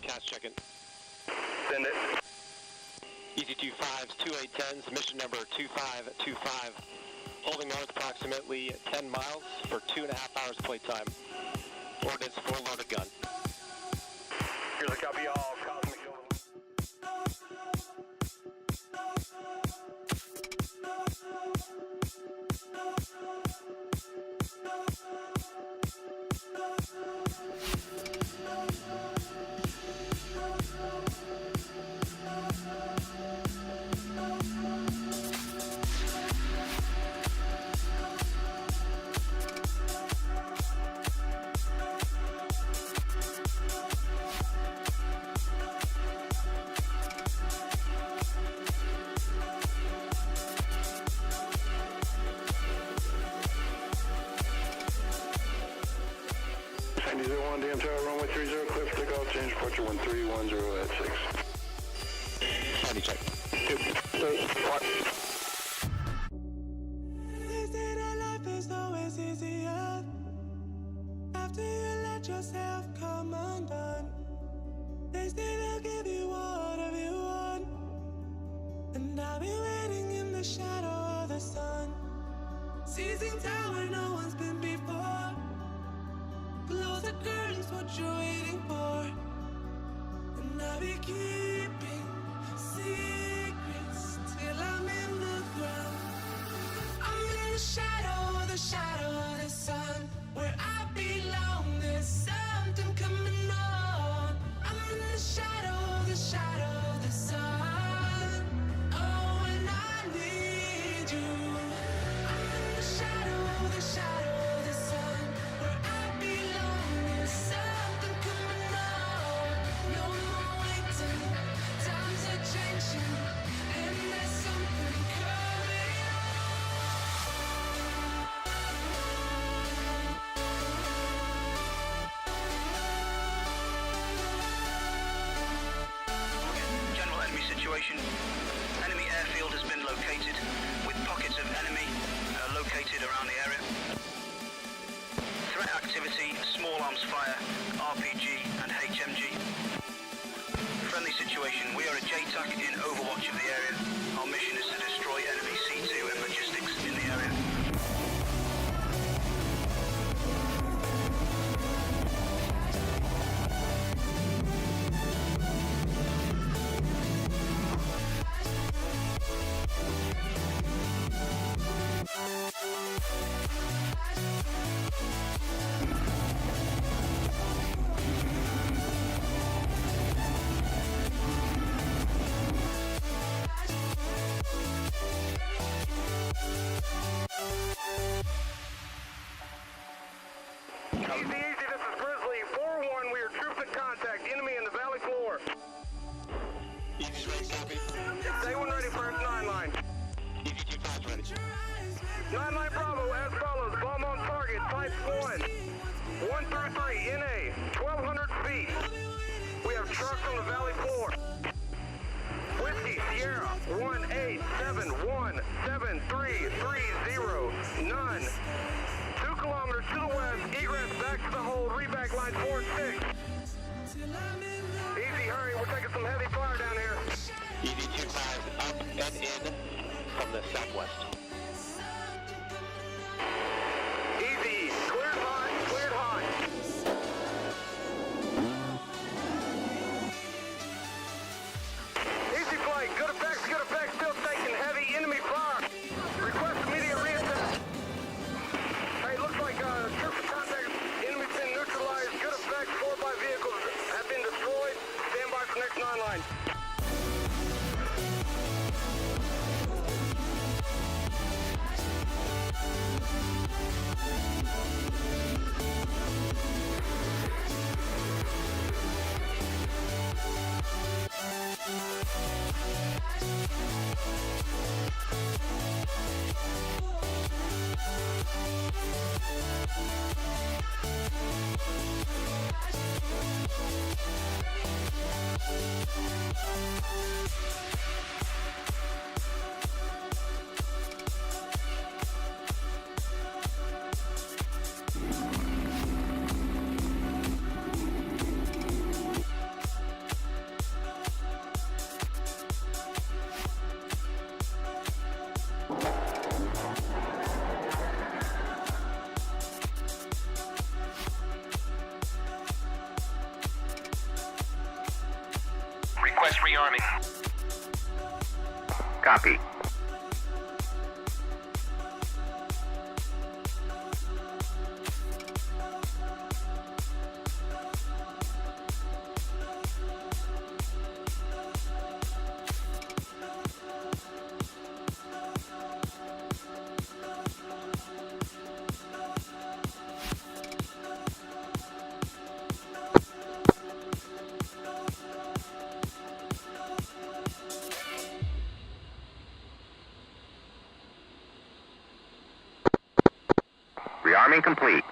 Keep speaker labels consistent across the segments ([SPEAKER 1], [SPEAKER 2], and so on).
[SPEAKER 1] forecast, check it.
[SPEAKER 2] Send it.
[SPEAKER 1] Easy 25s, 2810s, mission number 2525. Holding north approximately 10 miles for 2.5 hours playtime. Ordnance for loaded gun.
[SPEAKER 2] Here's a copy, all Cosmic over.
[SPEAKER 3] DM Tower, runway 30, clear for takeoff, change departure 1310 at 6.
[SPEAKER 1] Body check.
[SPEAKER 3] 2, 3, 1.
[SPEAKER 4] They say that life is always easier after you let yourself come undone. They say they'll give you whatever you want, and I'll be waiting in the shadow of the sun, seizing time where no one's been before. Close the curtains, what you're waiting for, and I'll be keeping secrets till I'm in the ground. I'm in the shadow of the sun, where I belong. There's something coming on. I'm in the shadow of the sun. Oh, and I need you. I'm in the shadow of the sun, where I belong. There's something coming on. No more waiting, times are changing, and there's something coming on.
[SPEAKER 5] General enemy situation. Enemy airfield has been located, with pockets of enemy located around the area. Threat activity, small arms fire, RPG and HMG. Friendly situation, we are a JTAC in overwatch of the area. Our mission is to destroy enemy C2 and logistics in the area.
[SPEAKER 2] Easy, this is Grizzly. 4-1, we are troops in contact. Enemy in the valley floor.
[SPEAKER 1] Easy ready, copy.
[SPEAKER 2] Stay one ready, first 9 line.
[SPEAKER 1] Easy 25's ready.
[SPEAKER 2] 9 line Bravo, as follows. Bomb on target, type 1. 1 through 3, NA, 1,200 feet. We have trucks on the valley floor. Whiskey, Sierra, 187173330, none. 2 kilometers to the west, egress back to the hold, reback line 4 and 6. Easy, hurry, we're taking some heavy fire down here.
[SPEAKER 1] Easy 25's up and in from the southwest.
[SPEAKER 2] Easy, cleared hot, cleared hot. Easy flight, good effects, still taking heavy enemy fire. Request immediate reattach. Hey, looks like troops in contact, enemy's been neutralized, good effects, 4 by vehicles have been destroyed. Stand by for next 9 line. rearming.
[SPEAKER 6] Copy. Rearming complete.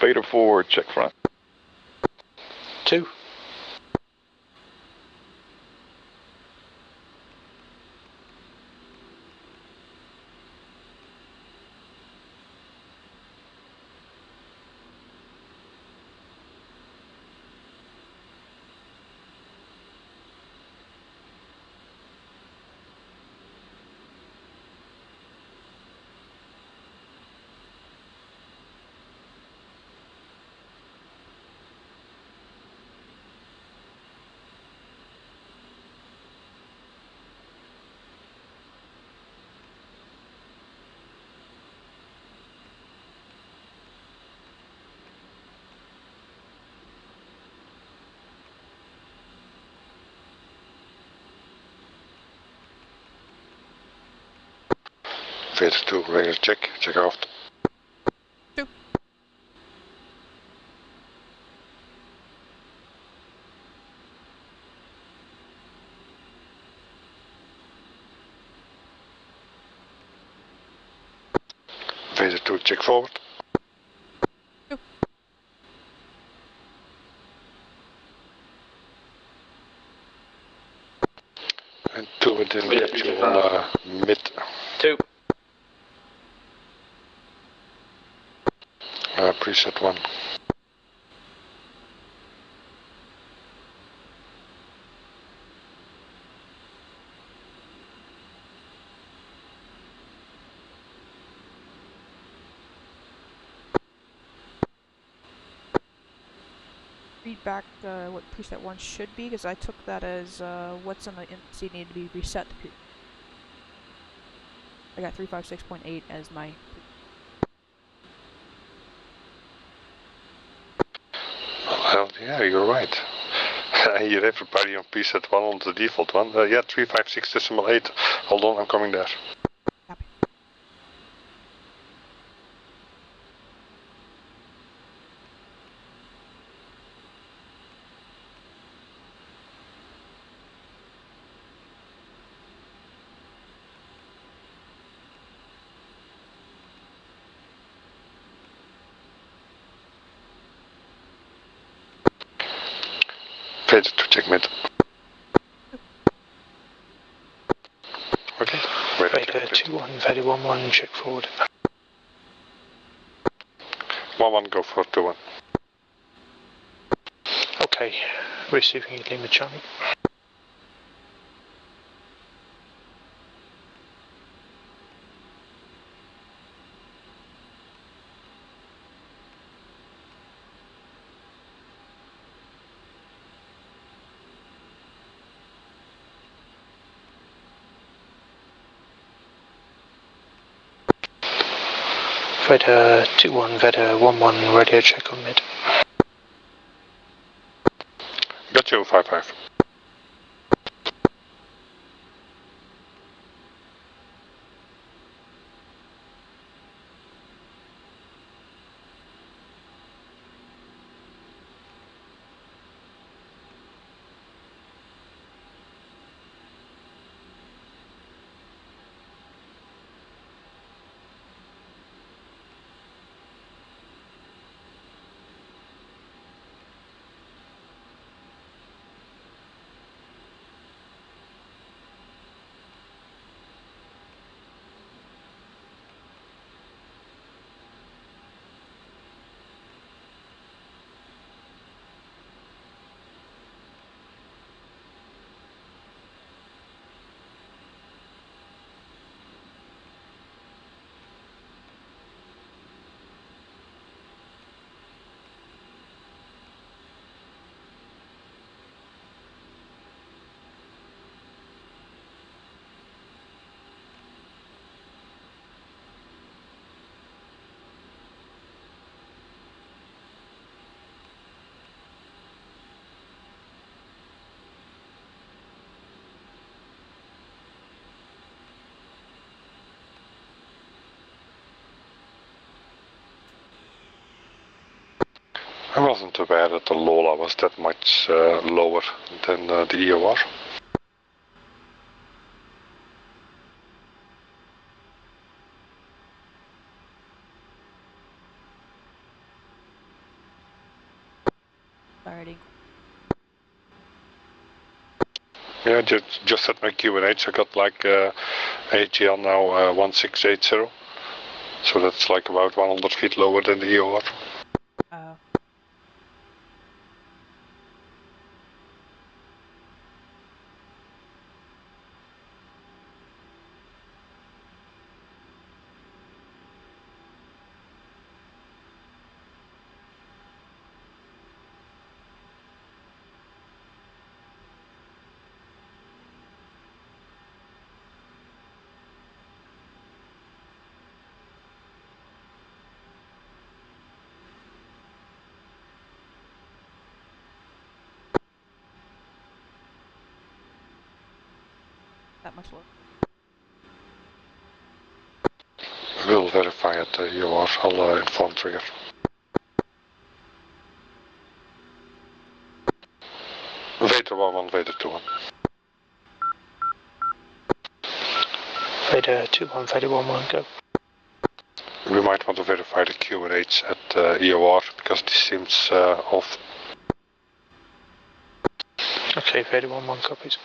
[SPEAKER 3] Fader forward, check front.
[SPEAKER 7] 2.
[SPEAKER 3] Fader 2, radar check aft.
[SPEAKER 8] 2.
[SPEAKER 3] Fader 2, check forward.
[SPEAKER 8] 2.
[SPEAKER 3] And 2 within the actual mid.
[SPEAKER 7] 2.
[SPEAKER 3] Preset 1.
[SPEAKER 8] Read back what preset 1 should be, because I took that as what's on the NC needed to be reset. I got 356.8 as my.
[SPEAKER 3] Well, yeah, you're right. You have everybody on preset 1 on the default one. Yeah, 356.8. Hold on, I'm coming there.
[SPEAKER 8] Copy.
[SPEAKER 3] Fader 2, check mid. Okay, radar
[SPEAKER 7] Fader
[SPEAKER 3] check.
[SPEAKER 7] 2-1, Fader 1-1, check forward.
[SPEAKER 3] 1-1, go for 2-1.
[SPEAKER 7] Okay, receiving Lima Charlie. Fader 2-1, Fader 1-1, radio check on mid.
[SPEAKER 3] Got you, 5-5. I wasn't aware that the Lola was that much lower than the EOR.
[SPEAKER 8] Alrighty.
[SPEAKER 3] Yeah, just at my QNH I got like ATL now 1680. So that's like about 100 feet lower than the EOR.
[SPEAKER 8] That much lower.
[SPEAKER 3] We'll verify at the EOR, I'll inform trigger. Vader 11, Vader 21.
[SPEAKER 7] Vader 21, Vader 11, go.
[SPEAKER 3] We might want to verify the QNH at EOR because this seems off.
[SPEAKER 7] Okay, Vader 11 copies.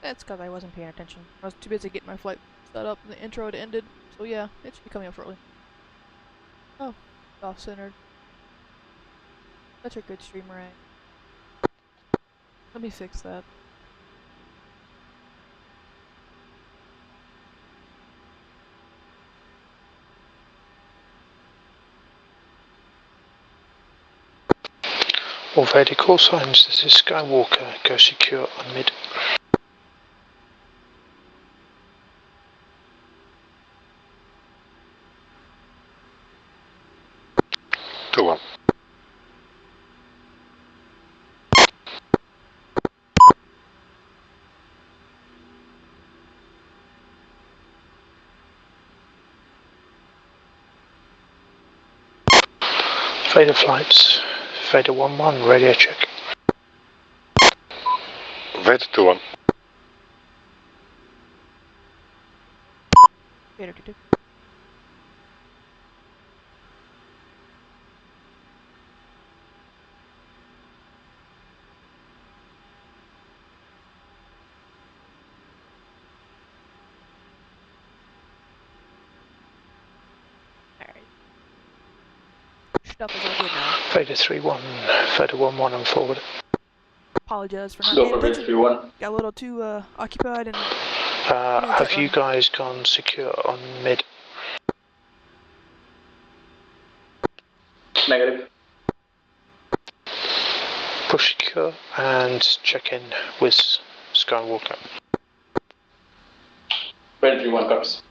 [SPEAKER 8] It's because I wasn't paying attention. I was too busy getting my flight set up and the intro had ended. So yeah, it should be coming up shortly. Oh, off-centered. Such a good stream rank. Let me fix that.
[SPEAKER 7] All Vader call signs, this is Skywalker, go secure on mid.
[SPEAKER 3] Two one.
[SPEAKER 7] Vader flights, Vader 11, radio check.
[SPEAKER 3] Vader 21.
[SPEAKER 8] Vader 22. Stuff is all good now.
[SPEAKER 7] Vader 3-1, Vader 1-1 and forward.
[SPEAKER 8] Apologize for not
[SPEAKER 9] Go
[SPEAKER 8] paying
[SPEAKER 9] for bridge
[SPEAKER 8] attention.
[SPEAKER 9] 3-1.
[SPEAKER 8] Got a little too occupied and.
[SPEAKER 7] Have you guys gone secure on mid?
[SPEAKER 9] Negative.
[SPEAKER 7] Push secure and check in with Skywalker.
[SPEAKER 9] Bridge 3-1 comes.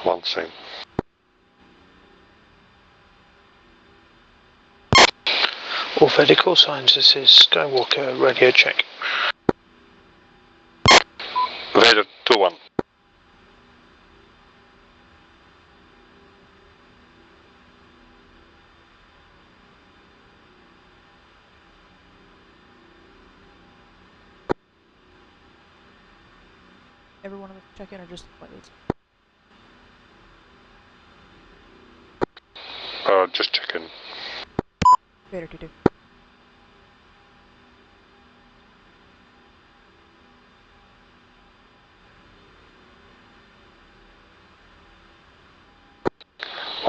[SPEAKER 3] One same.
[SPEAKER 7] All vertical signs, this is Skywalker, radio check.
[SPEAKER 3] Vader 2-1.
[SPEAKER 8] Every one of us check in or just players?
[SPEAKER 3] Just check in.
[SPEAKER 8] Vader 2-2.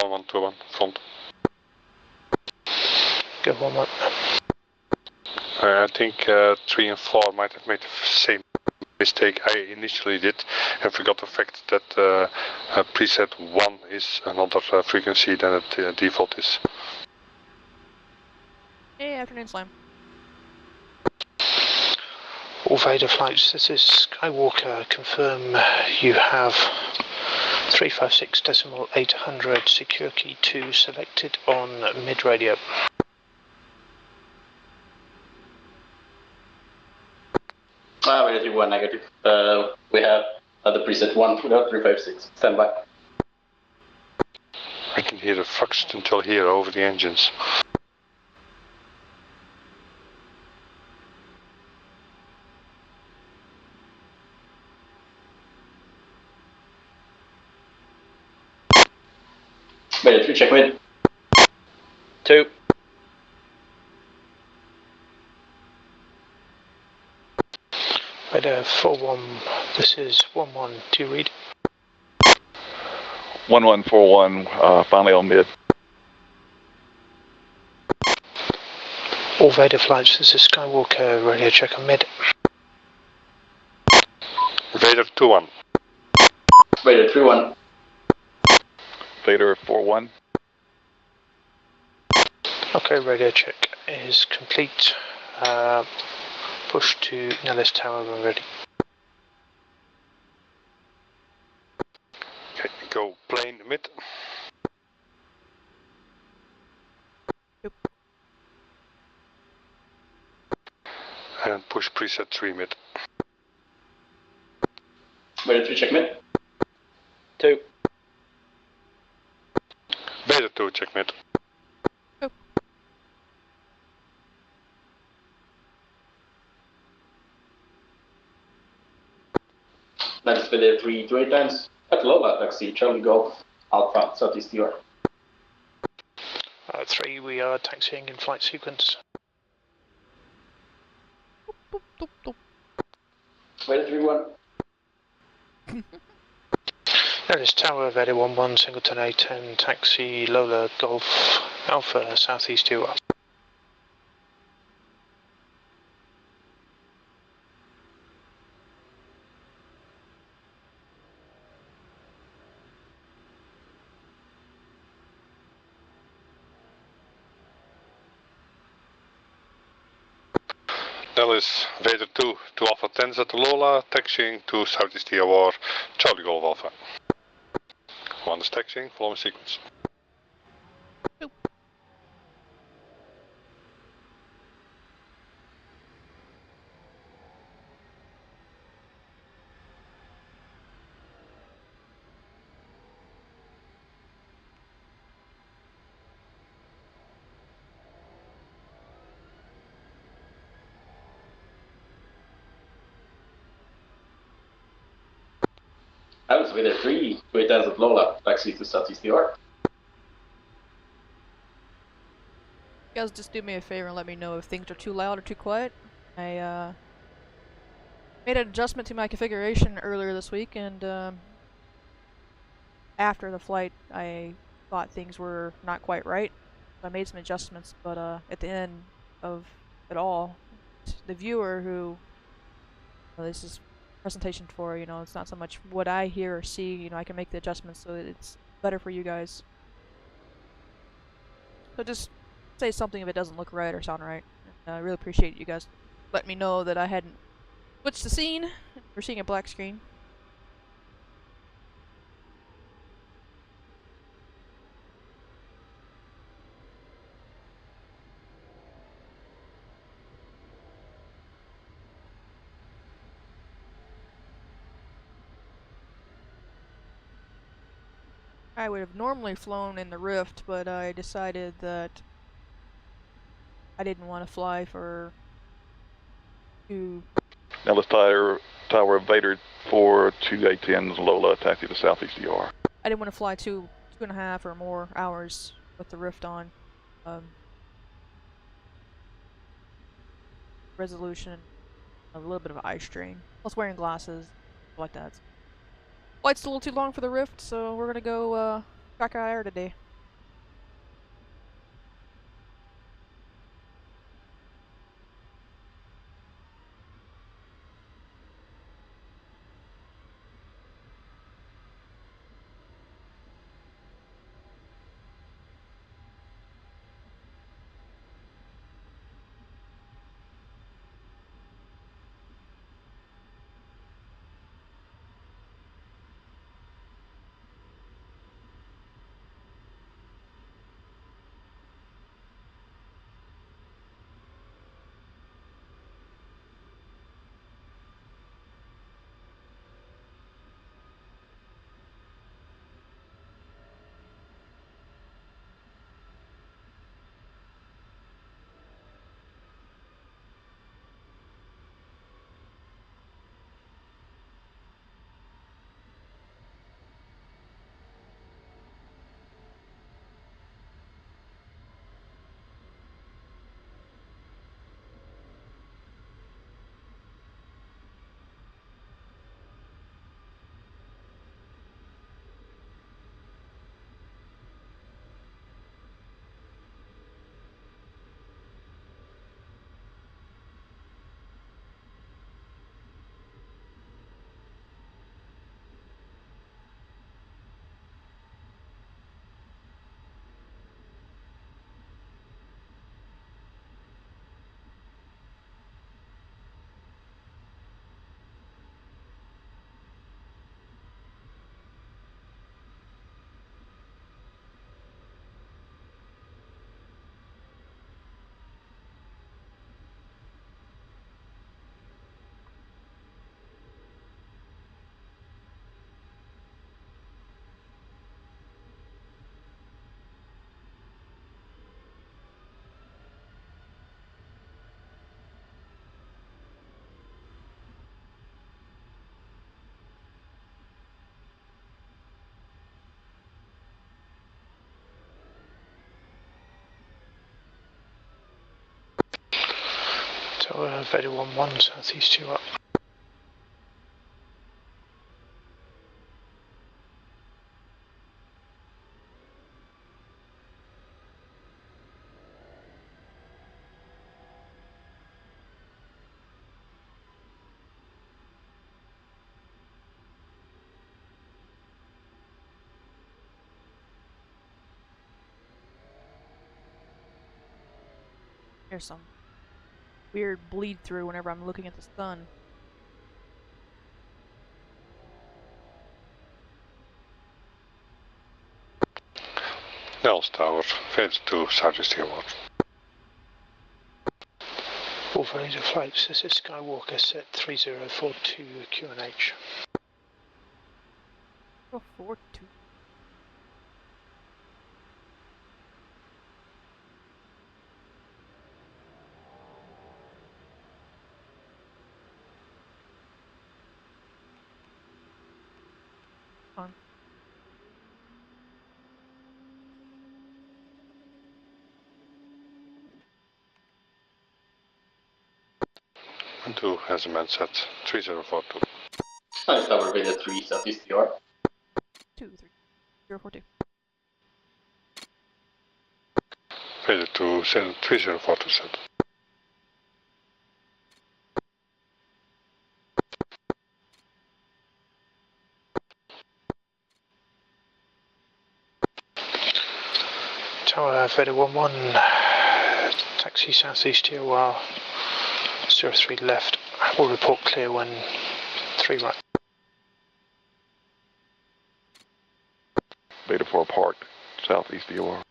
[SPEAKER 3] One, 2-1, front.
[SPEAKER 7] Go 1-1.
[SPEAKER 3] I think 3 and 4 might have made the same mistake I initially did and forgot the fact that preset 1 is another frequency than it default is.
[SPEAKER 8] Hey, afternoon slam.
[SPEAKER 7] All Vader flights, this is Skywalker, confirm you have 356.800 secure key 2 selected on mid radio.
[SPEAKER 9] Vader 3-1 negative. We have the preset 1 without 356. Stand by.
[SPEAKER 3] I can hear the Fox until here over the engines.
[SPEAKER 9] Vader 3 check mid. 2.
[SPEAKER 7] Vader 4-1, this is 1-1, do you read?
[SPEAKER 10] 1141, finally on mid.
[SPEAKER 7] All Vader flights, this is Skywalker, radio check on mid.
[SPEAKER 3] Vader 2-1.
[SPEAKER 9] Vader 3-1.
[SPEAKER 10] Vader 4-1.
[SPEAKER 7] Okay, radio check is complete. Push to Nellis Tower when ready.
[SPEAKER 3] Okay, go plane mid.
[SPEAKER 8] Yep.
[SPEAKER 3] And push preset 3 mid.
[SPEAKER 9] Vader 3 check mid. 2.
[SPEAKER 3] Vader 2 check mid.
[SPEAKER 9] Next Vader 3 to 8 times. At Lola, taxi, Charlie Golf, Alpha, Southeast UR.
[SPEAKER 7] 3, we are taxiing in flight sequence.
[SPEAKER 8] Boop, boop, boop.
[SPEAKER 9] Vader 3-1.
[SPEAKER 7] Nellis Tower, Vader 1-1, Singleton A10, taxi, Lola, Golf, Alpha, Southeast UR.
[SPEAKER 3] Nellis Vader 2 to Alpha 10s at the Lola, taxiing to Southeast TOR, Charlie Golf Alpha. 1 is taxiing, following sequence.
[SPEAKER 9] I was with a 3 with at Lola, taxi to Southeast DR.
[SPEAKER 8] You guys just do me a favor and let me know if things are too loud or too quiet. I made an adjustment to my configuration earlier this week, and after the flight I thought things were not quite right. So I made some adjustments, but at the end of it all, the viewer who this is presentation for, it's not so much what I hear or see, I can make the adjustments so that it's better for you guys. So just say something if it doesn't look right or sound right. And I really appreciate you guys letting me know that I hadn't switched the scene. We're seeing a black screen. I would have normally flown in the Rift, but I decided that I didn't want to fly for
[SPEAKER 10] Nellis Tower Vader 42810 Lola, taxi to Southeast DR.
[SPEAKER 8] I didn't want to fly two and a half or more hours with the Rift on. Resolution, a little bit of eye strain, plus wearing glasses, stuff like that. Flight's a little too long for the Rift, so we're gonna go track our air today.
[SPEAKER 7] So Vader 1-1, Southeast 2 up.
[SPEAKER 8] There's some weird bleed through whenever I'm looking at the sun.
[SPEAKER 3] Nellis Tower, Vader 2, Southeast DR.
[SPEAKER 7] All Vader flights, this is Skywalker set 3042 QNH.
[SPEAKER 8] 442. Fine.
[SPEAKER 3] And 2 has a man set 3042.
[SPEAKER 9] Nice, Tower Vader 3, Southeast DR.
[SPEAKER 8] 2, 3, 0, 4, 2.
[SPEAKER 3] Vader 2 3042 set.
[SPEAKER 7] Tower Vader 1-1, taxi southeast TOR, 03 left. Will report clear when 3 right.
[SPEAKER 10] Beta 4 parked, southeast DOR.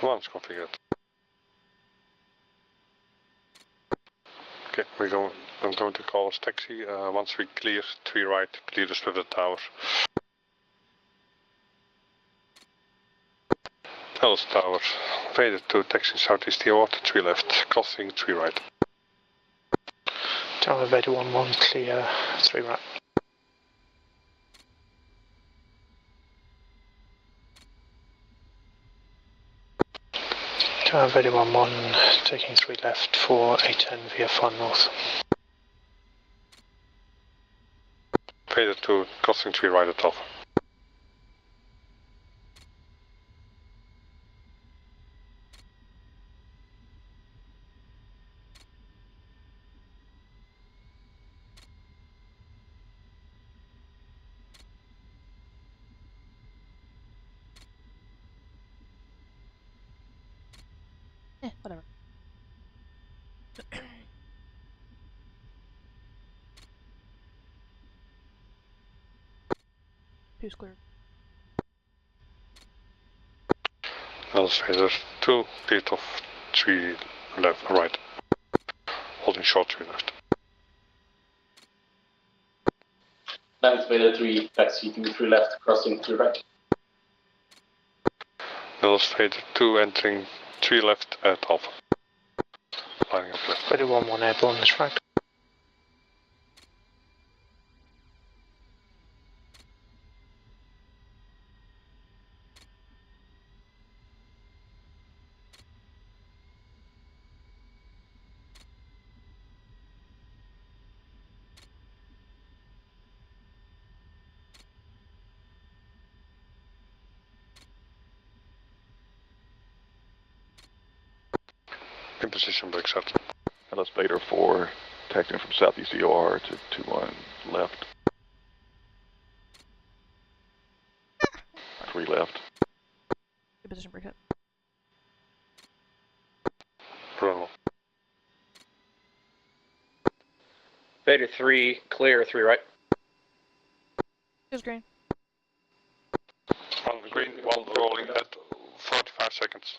[SPEAKER 3] Alarms configured. Okay, I'm going to call us taxi. Once we clear 3 right, clear us with the towers. Alice Tower, Vader 2 taxi southeast TOR to 3 left, crossing 3 right.
[SPEAKER 7] Tower Vader 1-1, clear 3 right. Tower Vader 1-1, taking 3 left for A10 VFR north.
[SPEAKER 3] Vader 2 crossing 3 right at Alpha.
[SPEAKER 8] Whatever. Two's clear.
[SPEAKER 3] Alice Vader 2, cleared off 3 left, right. Holding short 3 left.
[SPEAKER 9] Alice Vader 3, taxi 2, 3 left, crossing 3 right.
[SPEAKER 3] Alice Vader 2 entering 3 left at Alpha. Lining up left.
[SPEAKER 7] Vader 1-1 airborne is right.
[SPEAKER 3] In position, break set.
[SPEAKER 10] Alice Beta 4, taxiing from southeast DOR to 2-1 left. 3 left.
[SPEAKER 8] Good position break up.
[SPEAKER 3] Run.
[SPEAKER 11] Vader 3, clear 3 right.
[SPEAKER 8] Two's green.
[SPEAKER 3] 1 green, 1 rolling at 45 seconds.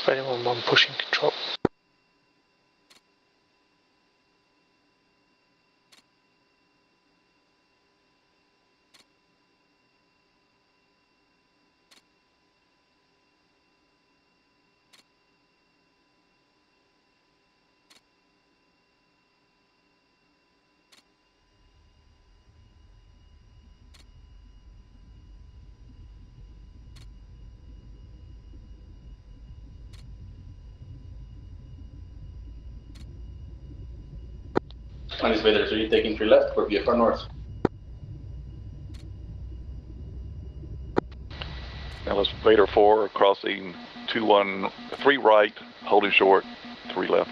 [SPEAKER 7] Vader 1-1 pushing control.
[SPEAKER 9] Alice Vader 3, taking 3 left for VFR north.
[SPEAKER 10] Alice Beta 4, crossing 2-1, 3 right, holding short, 3 left.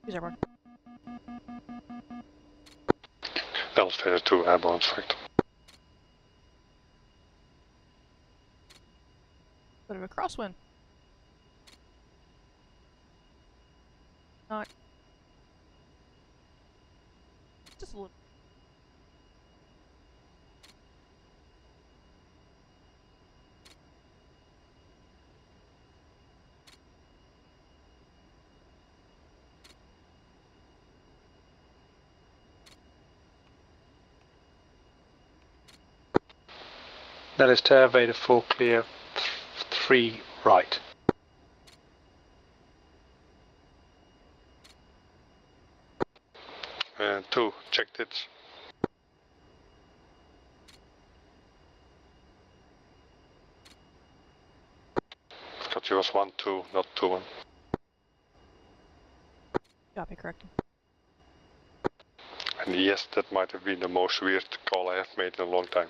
[SPEAKER 8] Two's airborne.
[SPEAKER 3] Alice Vader 2 airborne straight.
[SPEAKER 8] Bit of a crosswind. Not. Just a little.
[SPEAKER 7] That is to Vader 4 clear 3 right.
[SPEAKER 3] And 2, checked it. Thought it was 1, 2, not 2, 1.
[SPEAKER 8] Copy, correct.
[SPEAKER 3] And yes, that might have been the most weird call I have made in a long time.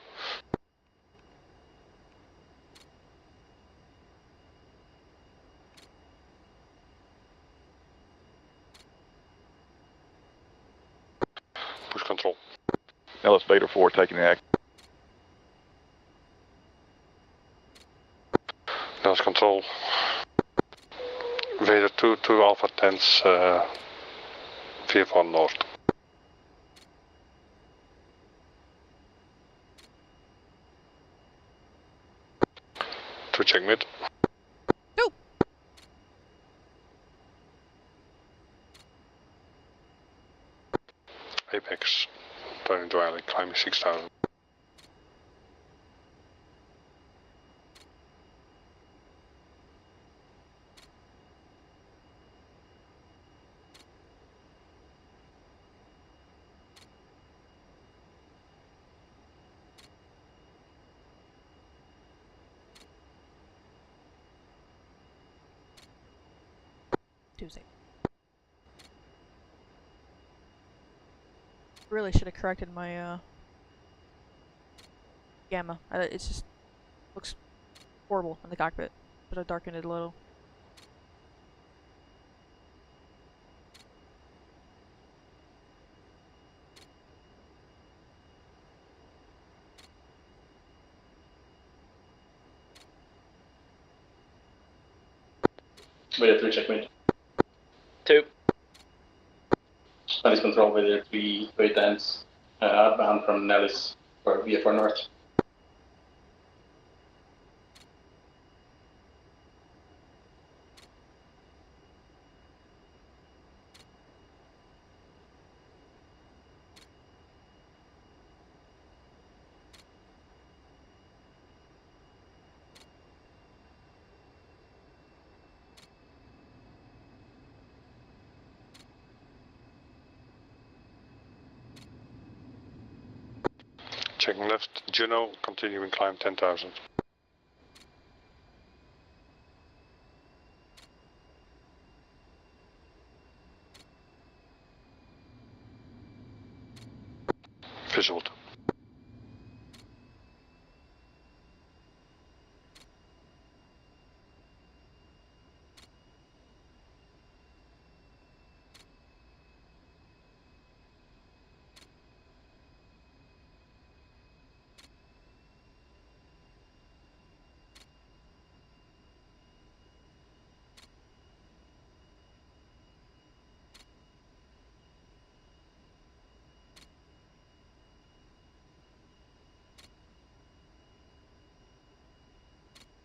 [SPEAKER 3] Push control.
[SPEAKER 10] LS Vader 4 taking act.
[SPEAKER 3] Nose control. Vader 2, 2 Alpha 10s, VF1 north. 2 check mid.
[SPEAKER 8] No.
[SPEAKER 3] Apex. Turning to alley, climbing 6000.
[SPEAKER 8] Tuesday. Really should have corrected my gamma. It's just looks horrible in the cockpit. Should have darkened it a little.
[SPEAKER 9] Vader 3 checkmate.
[SPEAKER 11] 2.
[SPEAKER 9] Spanish control Vader 3 very tense. Outbound from Nellis for VF4 north.
[SPEAKER 3] Checking left, Juno, continuing climb 10,000. Visual.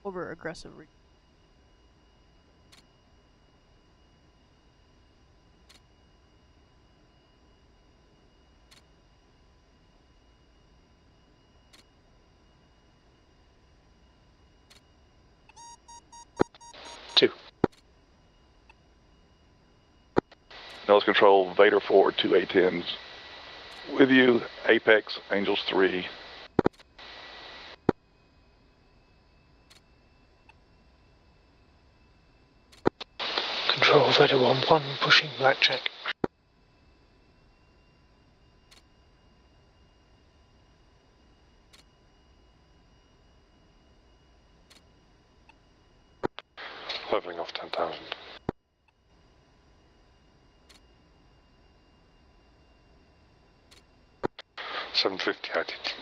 [SPEAKER 8] Over aggressive.
[SPEAKER 10] Nose control Vader 4 2 A10s. With you, Apex Angels 3.
[SPEAKER 7] Control Vader 1-1 pushing blackjack.
[SPEAKER 3] Leveling off 10,000. $750 ITT.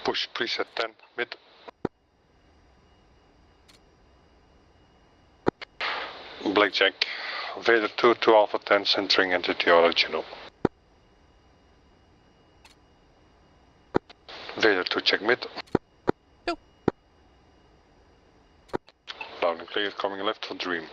[SPEAKER 3] Push preset 10 mid. Blackjack. Vader 2 to Alpha 10 centering into the original. Vader 2 check mid.
[SPEAKER 8] Go.
[SPEAKER 3] Loud and clear coming left for Dream.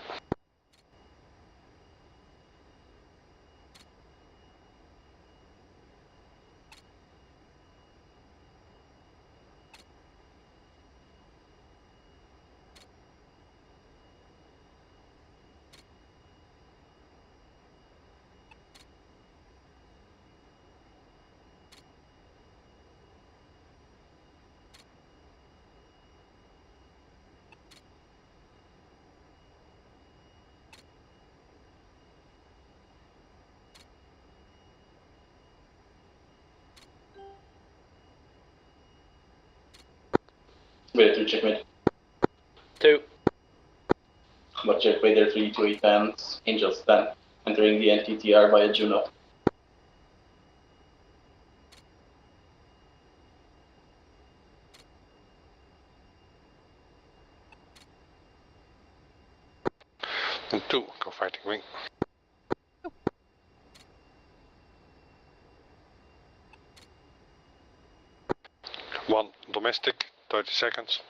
[SPEAKER 9] Vader 2 check mid.
[SPEAKER 11] 2.
[SPEAKER 9] Combat check Vader 3 to 8 10s, Angels 10, entering the NTTR via Juno.
[SPEAKER 3] And 2 go fighting wing. 1 domestic, 30 seconds.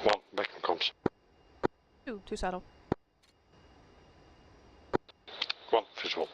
[SPEAKER 3] One back and comes.
[SPEAKER 8] 2 saddle.
[SPEAKER 3] 1 visual.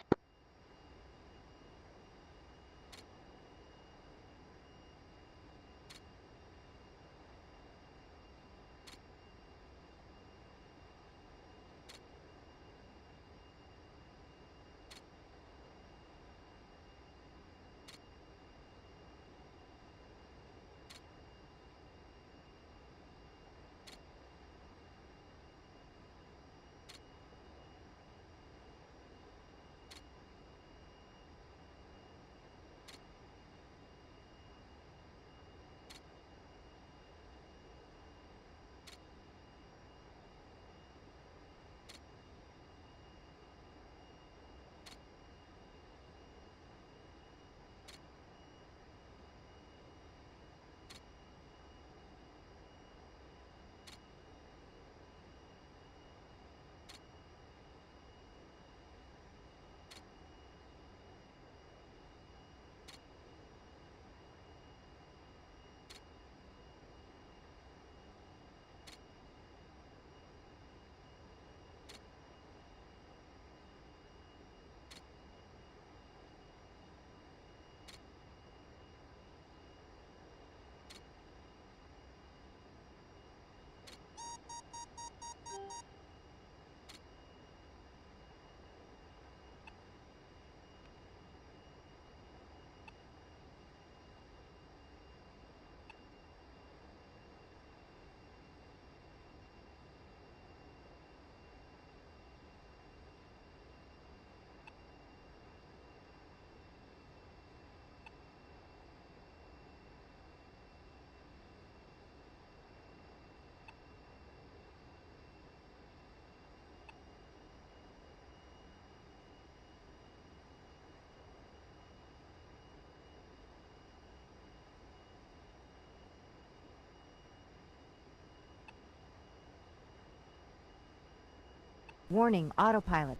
[SPEAKER 12] Warning, autopilot.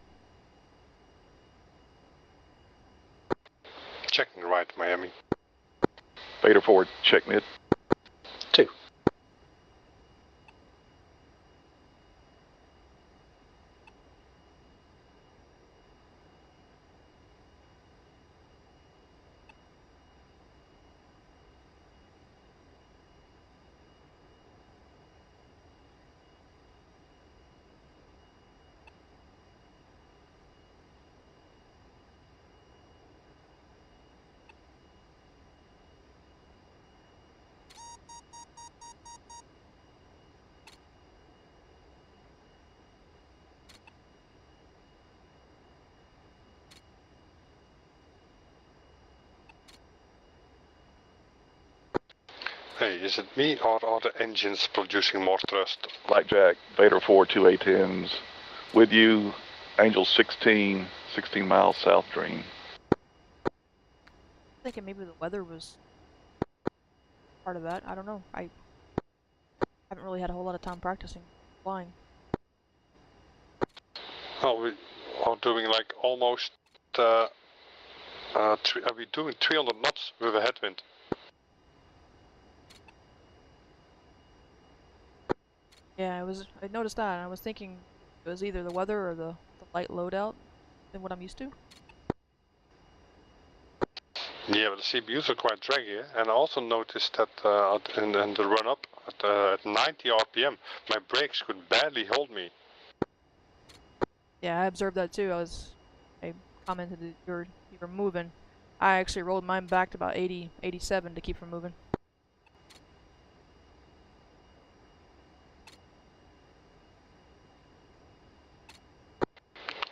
[SPEAKER 3] Checking right, Miami.
[SPEAKER 10] Vader 4, check mid.
[SPEAKER 11] 2.
[SPEAKER 3] Hey, is it me or are the engines producing more thrust?
[SPEAKER 10] Blackjack, Vader 4, 2 A-10s. With you, Angel 16, 16 miles south Dream.
[SPEAKER 8] Thinking maybe the weather was part of that. I don't know. I haven't really had a whole lot of time practicing flying.
[SPEAKER 3] Oh, we are doing like almost, are we doing 300 knots with a headwind?
[SPEAKER 8] Yeah, I noticed that, and I was thinking it was either the weather or the light loadout than what I'm used to.
[SPEAKER 3] Yeah, but the CPUs are quite draggy, and I also noticed that in the run-up at 90 RPM, my brakes could barely hold me.
[SPEAKER 8] Yeah, I observed that too. I commented that you were moving. I actually rolled mine back to about 80, 87 to keep from moving.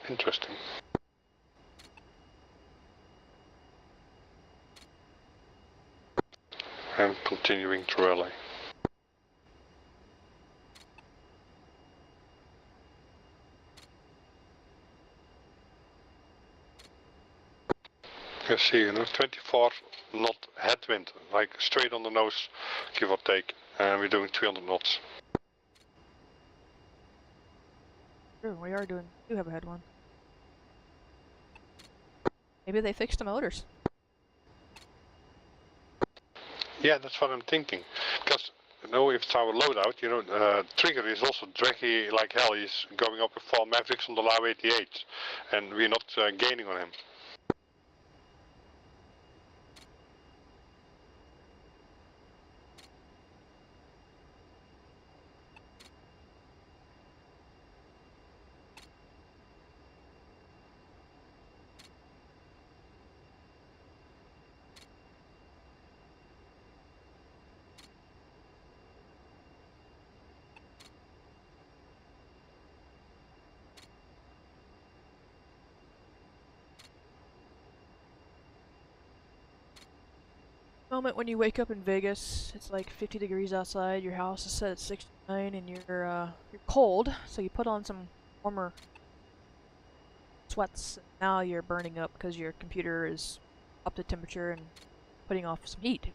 [SPEAKER 3] Interesting. And continuing to rally. You see, 24 knot headwind, like straight on the nose, give or take, and we're doing 300 knots.
[SPEAKER 8] Sure, we do have a head one. Maybe they fixed the motors.
[SPEAKER 3] Yeah, that's what I'm thinking. Because, if it's our loadout, Trigger is also draggy like hell. He's going up with 4 Mavericks on the Lao 88, and we're not gaining on him.
[SPEAKER 8] Moment when you wake up in Vegas, it's like 50 degrees outside, your house is set at 69, and you're cold, so you put on some warmer sweats, and now you're burning up because your computer is up to temperature and putting off some heat.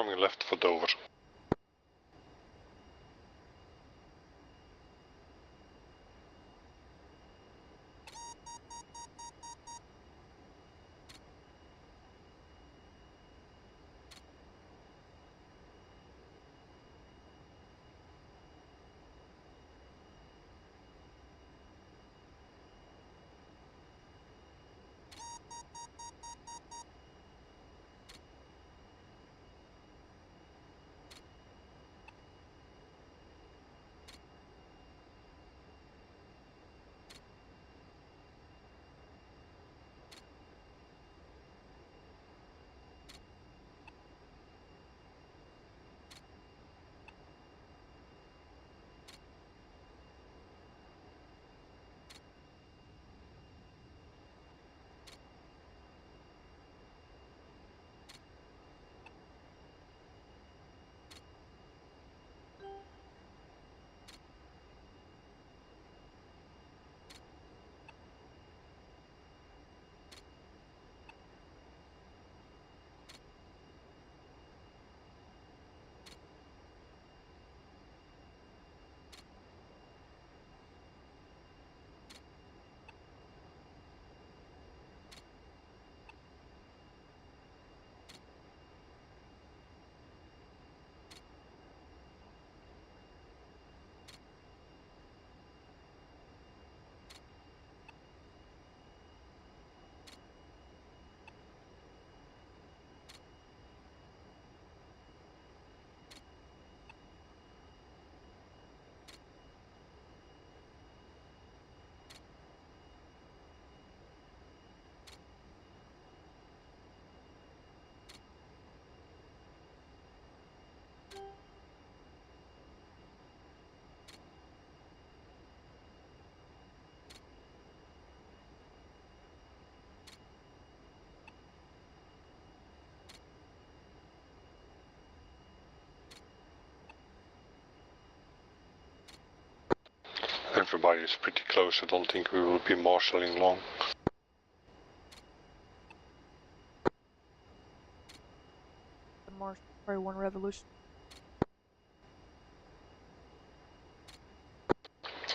[SPEAKER 3] coming left for Dover. Everybody is pretty close. I don't think we will be marshalling long.
[SPEAKER 8] The marsh, probably one revolution.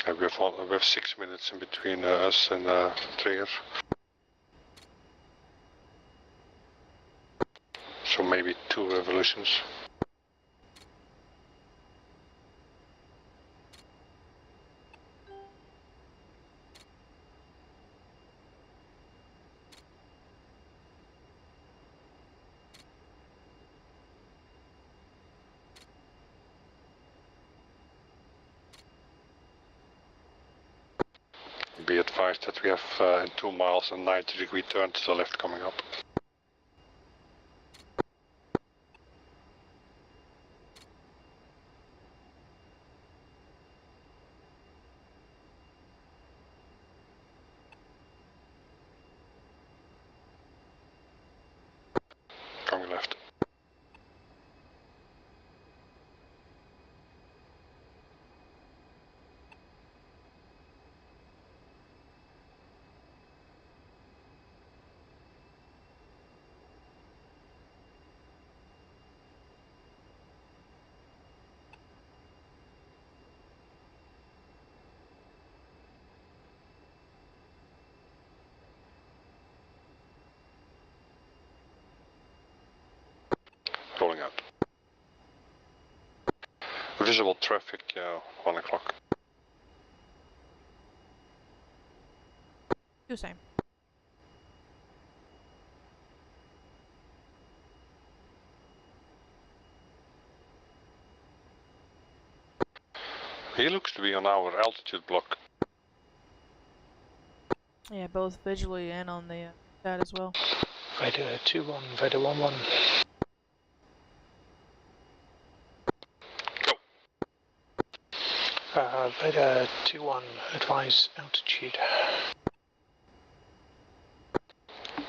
[SPEAKER 3] We have 6 minutes in between us and Trier. So maybe 2 revolutions. Be advised that we have in 2 miles a 90-degree turn to the left coming up. Coming left. Rolling out. Visible traffic, 1 o'clock.
[SPEAKER 8] Do same.
[SPEAKER 3] He looks to be on our altitude block.
[SPEAKER 8] Yeah, both visually and on the chat as well.
[SPEAKER 7] Vader 2-1, Vader 1-1. Vader 2-1, advise altitude.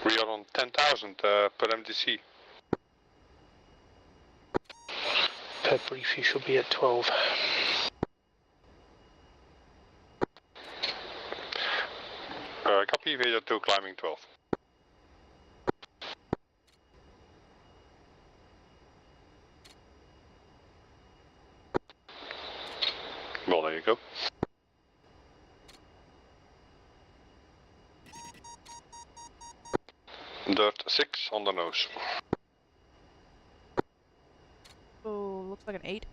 [SPEAKER 3] We are on 10,000 per MDC.
[SPEAKER 7] Per brief, you should be at 12.
[SPEAKER 3] Copy, Vader 2 climbing 12. go. Dirt 6 on the nose.
[SPEAKER 8] Oh, looks like an 8.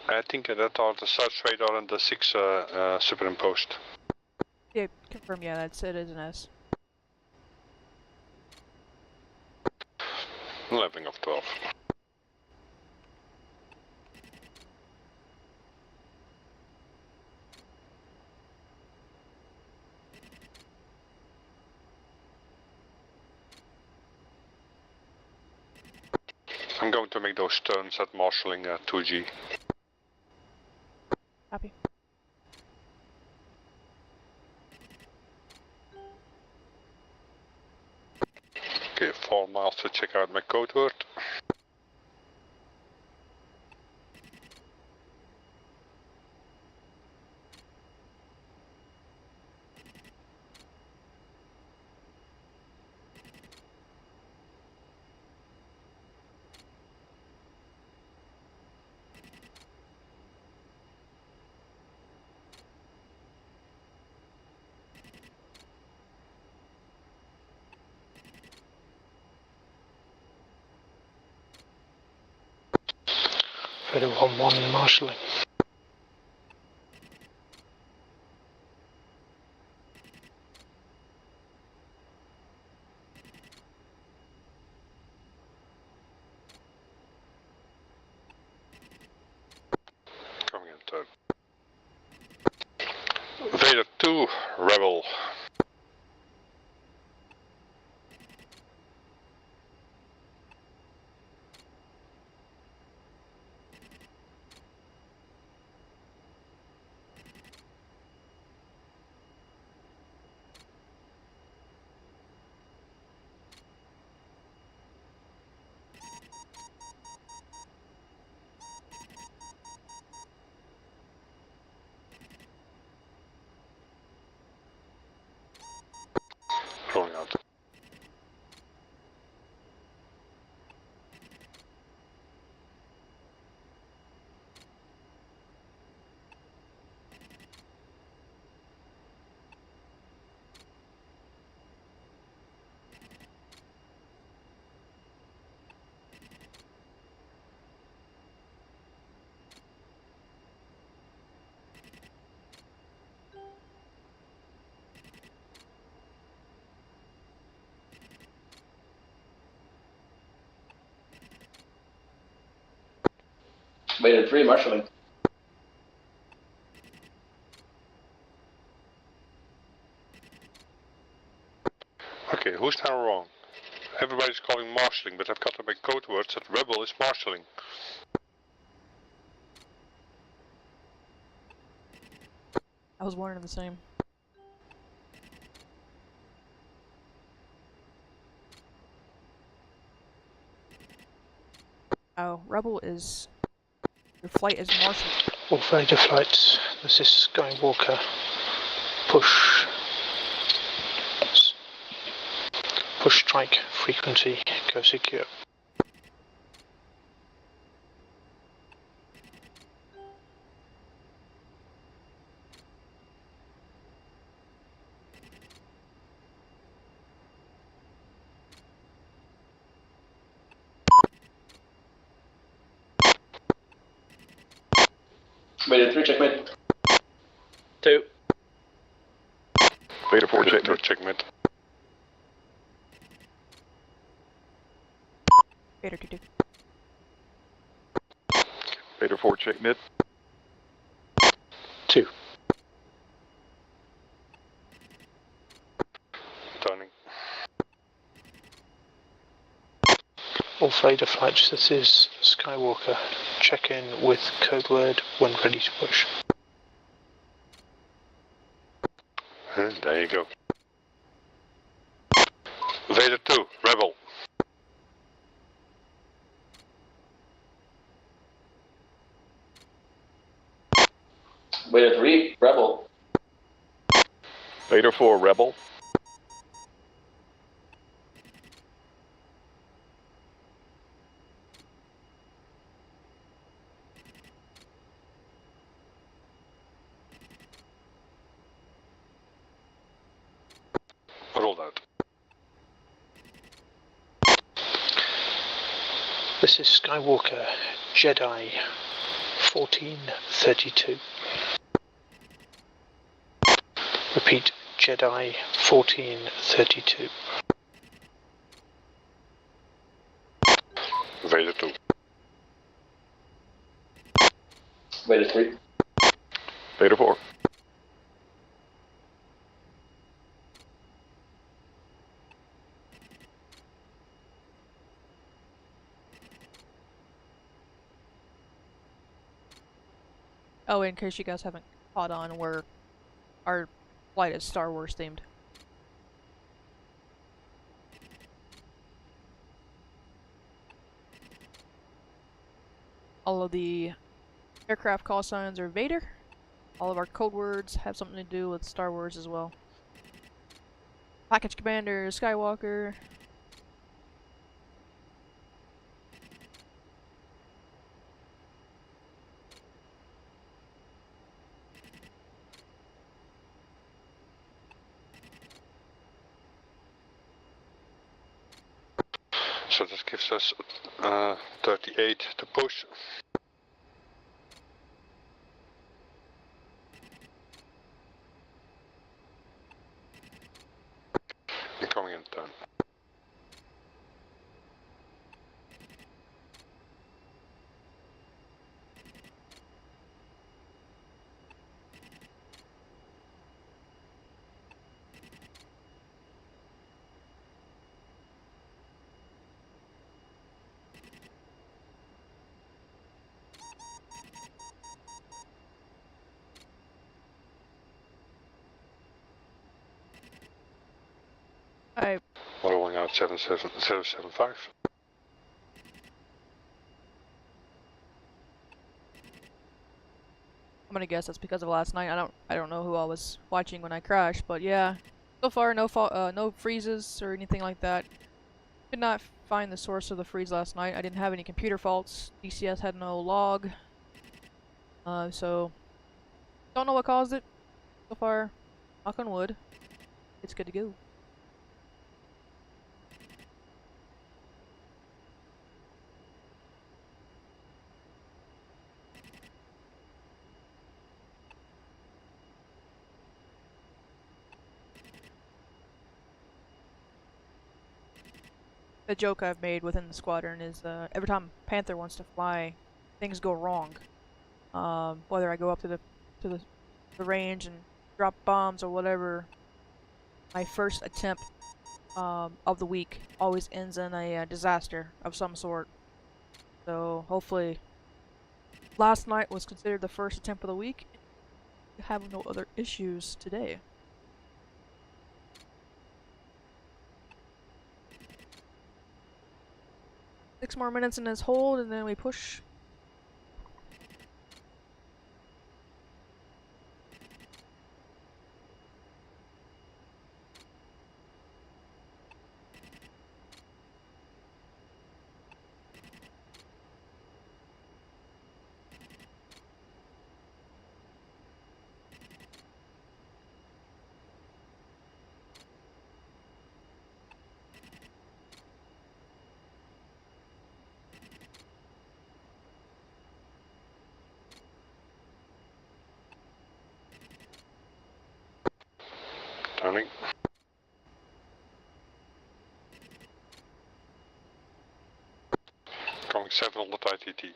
[SPEAKER 3] I think that are the South radar and the 6 superimposed.
[SPEAKER 8] Yeah, confirm. Yeah, it is an S.
[SPEAKER 3] 11 of 12. I'm going to make those turns at marshalling 2G.
[SPEAKER 8] Copy.
[SPEAKER 3] Okay, 4 miles to check out my code word.
[SPEAKER 7] Fader 1-1 marshalling.
[SPEAKER 3] Coming in third. Vader 2, Rebel. Rolling out.
[SPEAKER 9] Vader 3, marshalling.
[SPEAKER 3] Okay, who's now wrong? Everybody's calling marshalling, but I've got to make code words that Rebel is marshalling.
[SPEAKER 8] I was wondering the same. Oh, Rebel is... Your flight is marshal.
[SPEAKER 7] All Vader flights, this is Skywalker. Push. Push strike frequency, go secure.
[SPEAKER 9] Vader 3, checkmate.
[SPEAKER 11] 2.
[SPEAKER 10] Vader 4, checkmate.
[SPEAKER 3] Checkmate.
[SPEAKER 8] Vader 2-2.
[SPEAKER 10] Vader 4, checkmate.
[SPEAKER 7] 2.
[SPEAKER 3] Turning.
[SPEAKER 7] All Vader flights, this is Skywalker. Check in with code word when ready to push.
[SPEAKER 3] And there you go. Vader 2, Rebel.
[SPEAKER 9] Vader 3, rebel.
[SPEAKER 10] Vader 4, rebel.
[SPEAKER 7] This is Skywalker Jedi 1432. Repeat, Jedi 1432.
[SPEAKER 3] Vader 2.
[SPEAKER 9] Vader 3.
[SPEAKER 10] Vader 4.
[SPEAKER 8] Oh, in case you guys haven't caught on, our flight is Star Wars themed. All of the aircraft call signs are Vader. All of our code words have something to do with Star Wars as well. Package Commander, Skywalker.
[SPEAKER 3] So this gives us 38 to push. And coming in turn.
[SPEAKER 8] I
[SPEAKER 3] Rolling out 77075.
[SPEAKER 8] I'm gonna guess that's because of last night. I don't know who I was watching when I crashed, but yeah. So far, no freezes or anything like that. Did not find the source of the freeze last night. I didn't have any computer faults. DCS had no log. So don't know what caused it. So far, knock on wood, it's good to go. The joke I've made within the squadron is every time Panther wants to fly, things go wrong. Whether I go up to the range and drop bombs or whatever, my first attempt of the week always ends in a disaster of some sort. So hopefully, last night was considered the first attempt of the week. Have no other issues today. Six more minutes in this hold, and then we push.
[SPEAKER 3] Turning. Coming 700 ITT.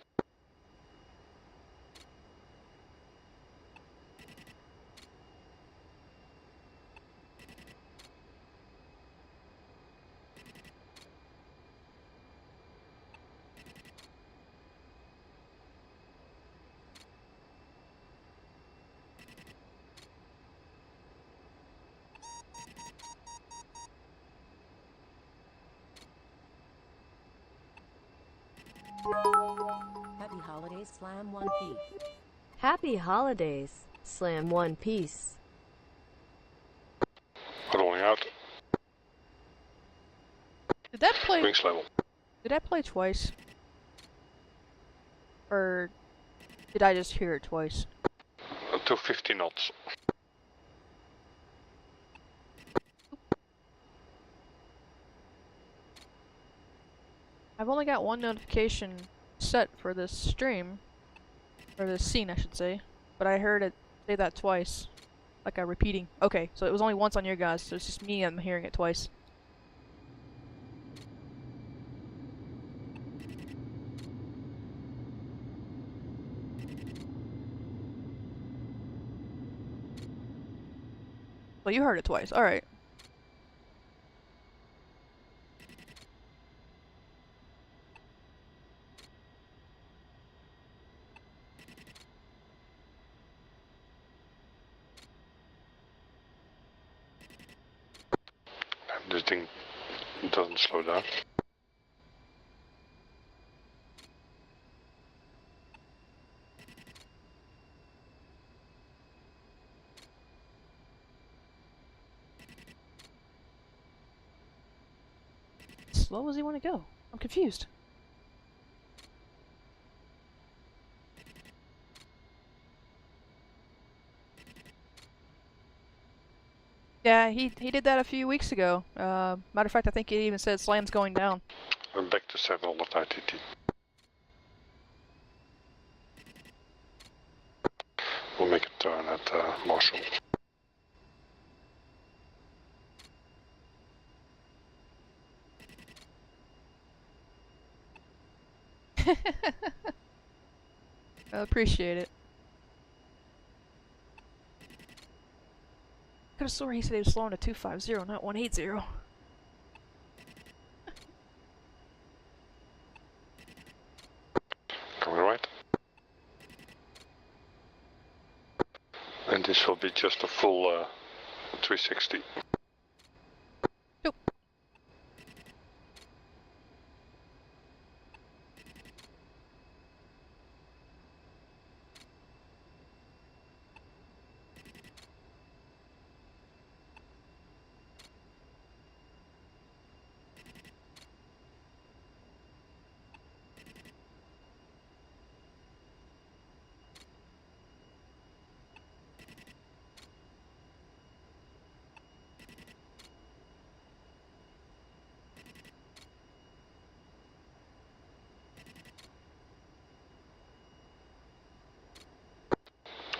[SPEAKER 12] Happy holidays, Slam One Piece. Happy holidays, Slam One Piece.
[SPEAKER 3] Rolling out.
[SPEAKER 8] Did that play?
[SPEAKER 3] Wings level.
[SPEAKER 8] Did that play twice? Or did I just hear it twice?
[SPEAKER 3] 250 knots.
[SPEAKER 8] I've only got one notification set for this stream, or this scene I should say, but I heard it say that twice, like a repeating. Okay, so it was only once on your guys, so it's just me, I'm hearing it twice. Well, you heard it twice, alright.
[SPEAKER 3] This thing doesn't slow down.
[SPEAKER 8] Slow as he want to go? I'm confused. Yeah, he did that a few weeks ago. Matter of fact, I think it even said Slam's going down.
[SPEAKER 3] I'm back to 700 ITT. We'll make a turn at Marshall.
[SPEAKER 8] I appreciate it. Could have swore he said he was slowing to 250, not 180.
[SPEAKER 3] Coming right. And this will be just a full 360.
[SPEAKER 8] Nope.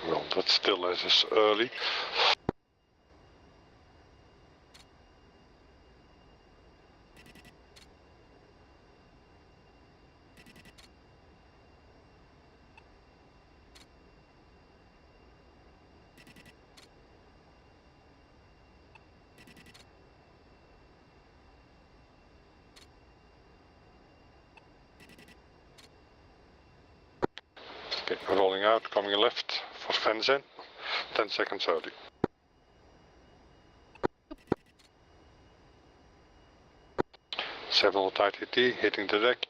[SPEAKER 3] Well, that still is early. Okay, rolling out, coming left for fence in. 10 seconds early. Several ITT hitting the deck.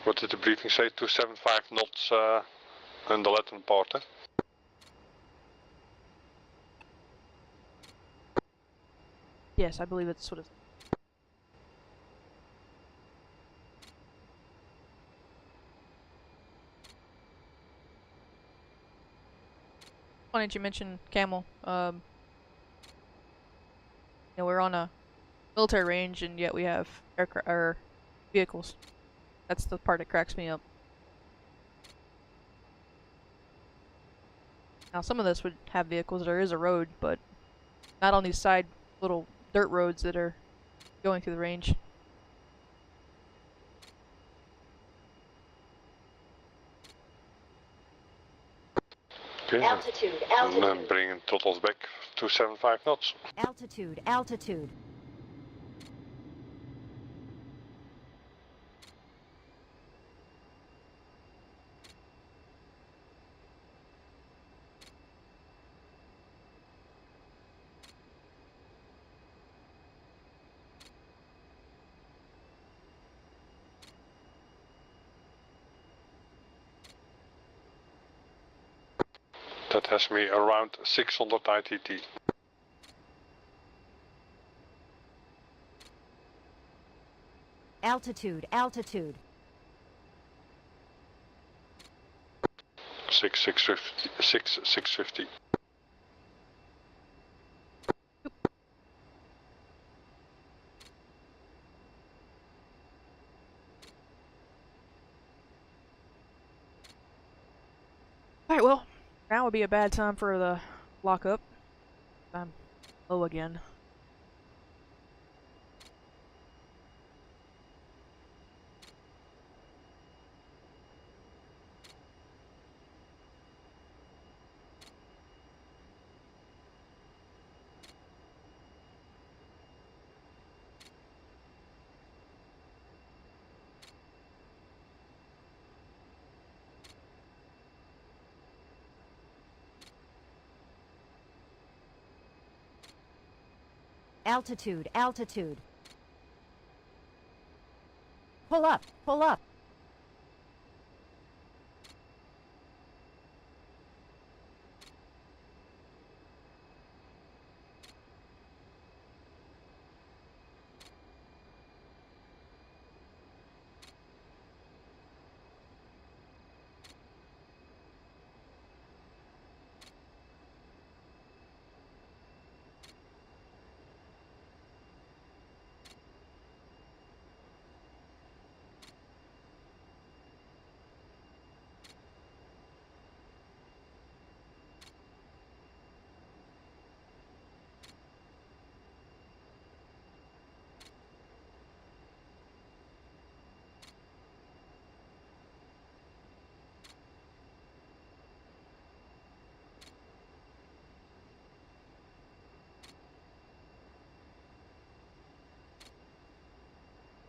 [SPEAKER 3] What did the briefing say? 275 knots on the Latin part, eh?
[SPEAKER 8] Yes, I believe it's sort of. Funny that you mentioned Camel. You know, we're on a military range, and yet we have aircraft or vehicles. That's the part that cracks me up. Now, some of this would have vehicles. There is a road, but not on these side little dirt roads that are going through the range.
[SPEAKER 3] Okay,
[SPEAKER 13] Altitude,
[SPEAKER 3] and then bringing totals back to 75 knots.
[SPEAKER 13] altitude, altitude.
[SPEAKER 3] That has me around 600 ITT.
[SPEAKER 13] Altitude, altitude.
[SPEAKER 3] 650.
[SPEAKER 8] Alright, well, now would be a bad time for the lockup. I'm low again.
[SPEAKER 13] Altitude, altitude. Pull up, pull up.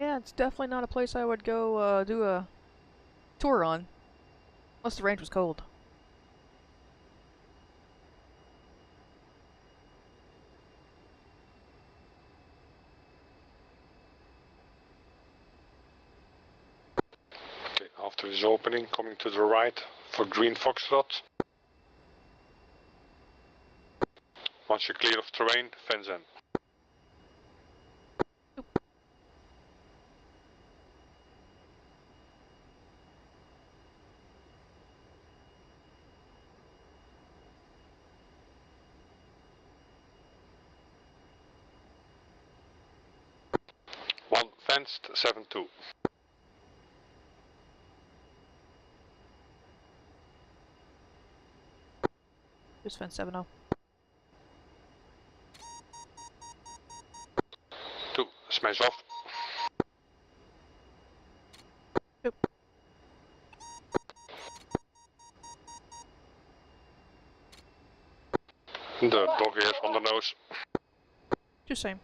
[SPEAKER 8] Yeah, it's definitely not a place I would go do a tour on. Unless the range was cold.
[SPEAKER 3] Okay, after this opening, coming to the right for green foxtrot. Once you're clear of terrain, fence in. One fenced, 7-2.
[SPEAKER 8] Just fence 7-0.
[SPEAKER 3] 2, smash off.
[SPEAKER 8] Yep.
[SPEAKER 3] The dog ears on the nose.
[SPEAKER 8] Just same.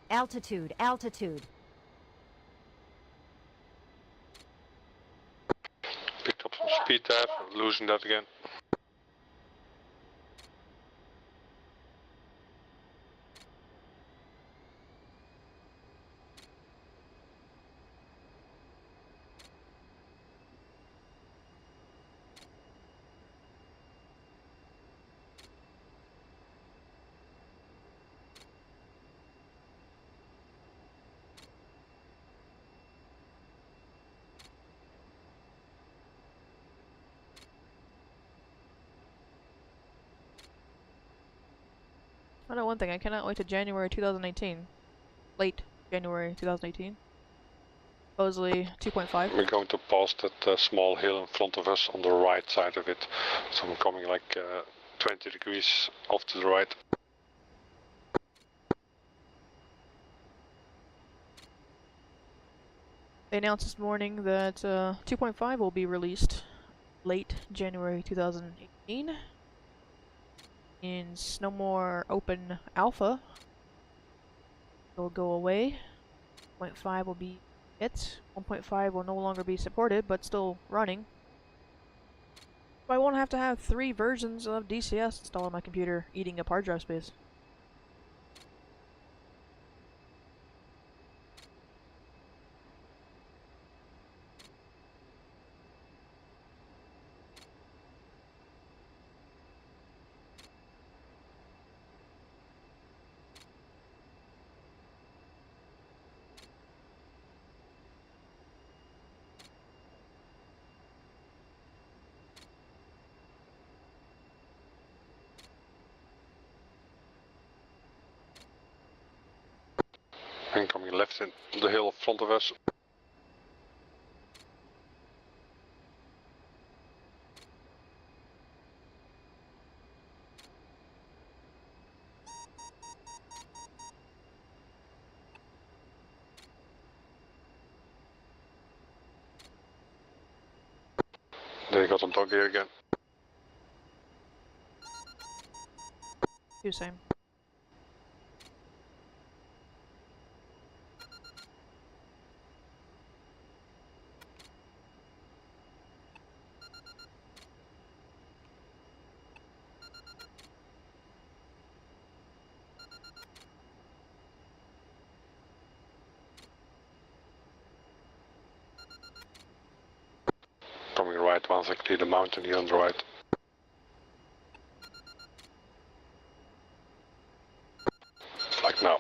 [SPEAKER 13] Altitude, altitude.
[SPEAKER 3] Picked up some speed there, losing that again.
[SPEAKER 8] I know one thing, I cannot wait to January 2018. Late January 2018. Supposedly 2.5.
[SPEAKER 3] We're going to pass that small hill in front of us on the right side of it. So I'm coming like 20 degrees off to the right.
[SPEAKER 8] They announced this morning that 2.5 will be released late January 2018. Means no more open alpha. It will go away. 0.5 will be it. 1.5 will no longer be supported, but still running. So I won't have to have 3 versions of DCS installed on my computer, eating up hard drive space.
[SPEAKER 3] Coming left in the hill in front of us. They got on dog here again.
[SPEAKER 8] Do same.
[SPEAKER 3] Coming right once I clear the mountain here on the right. Like now.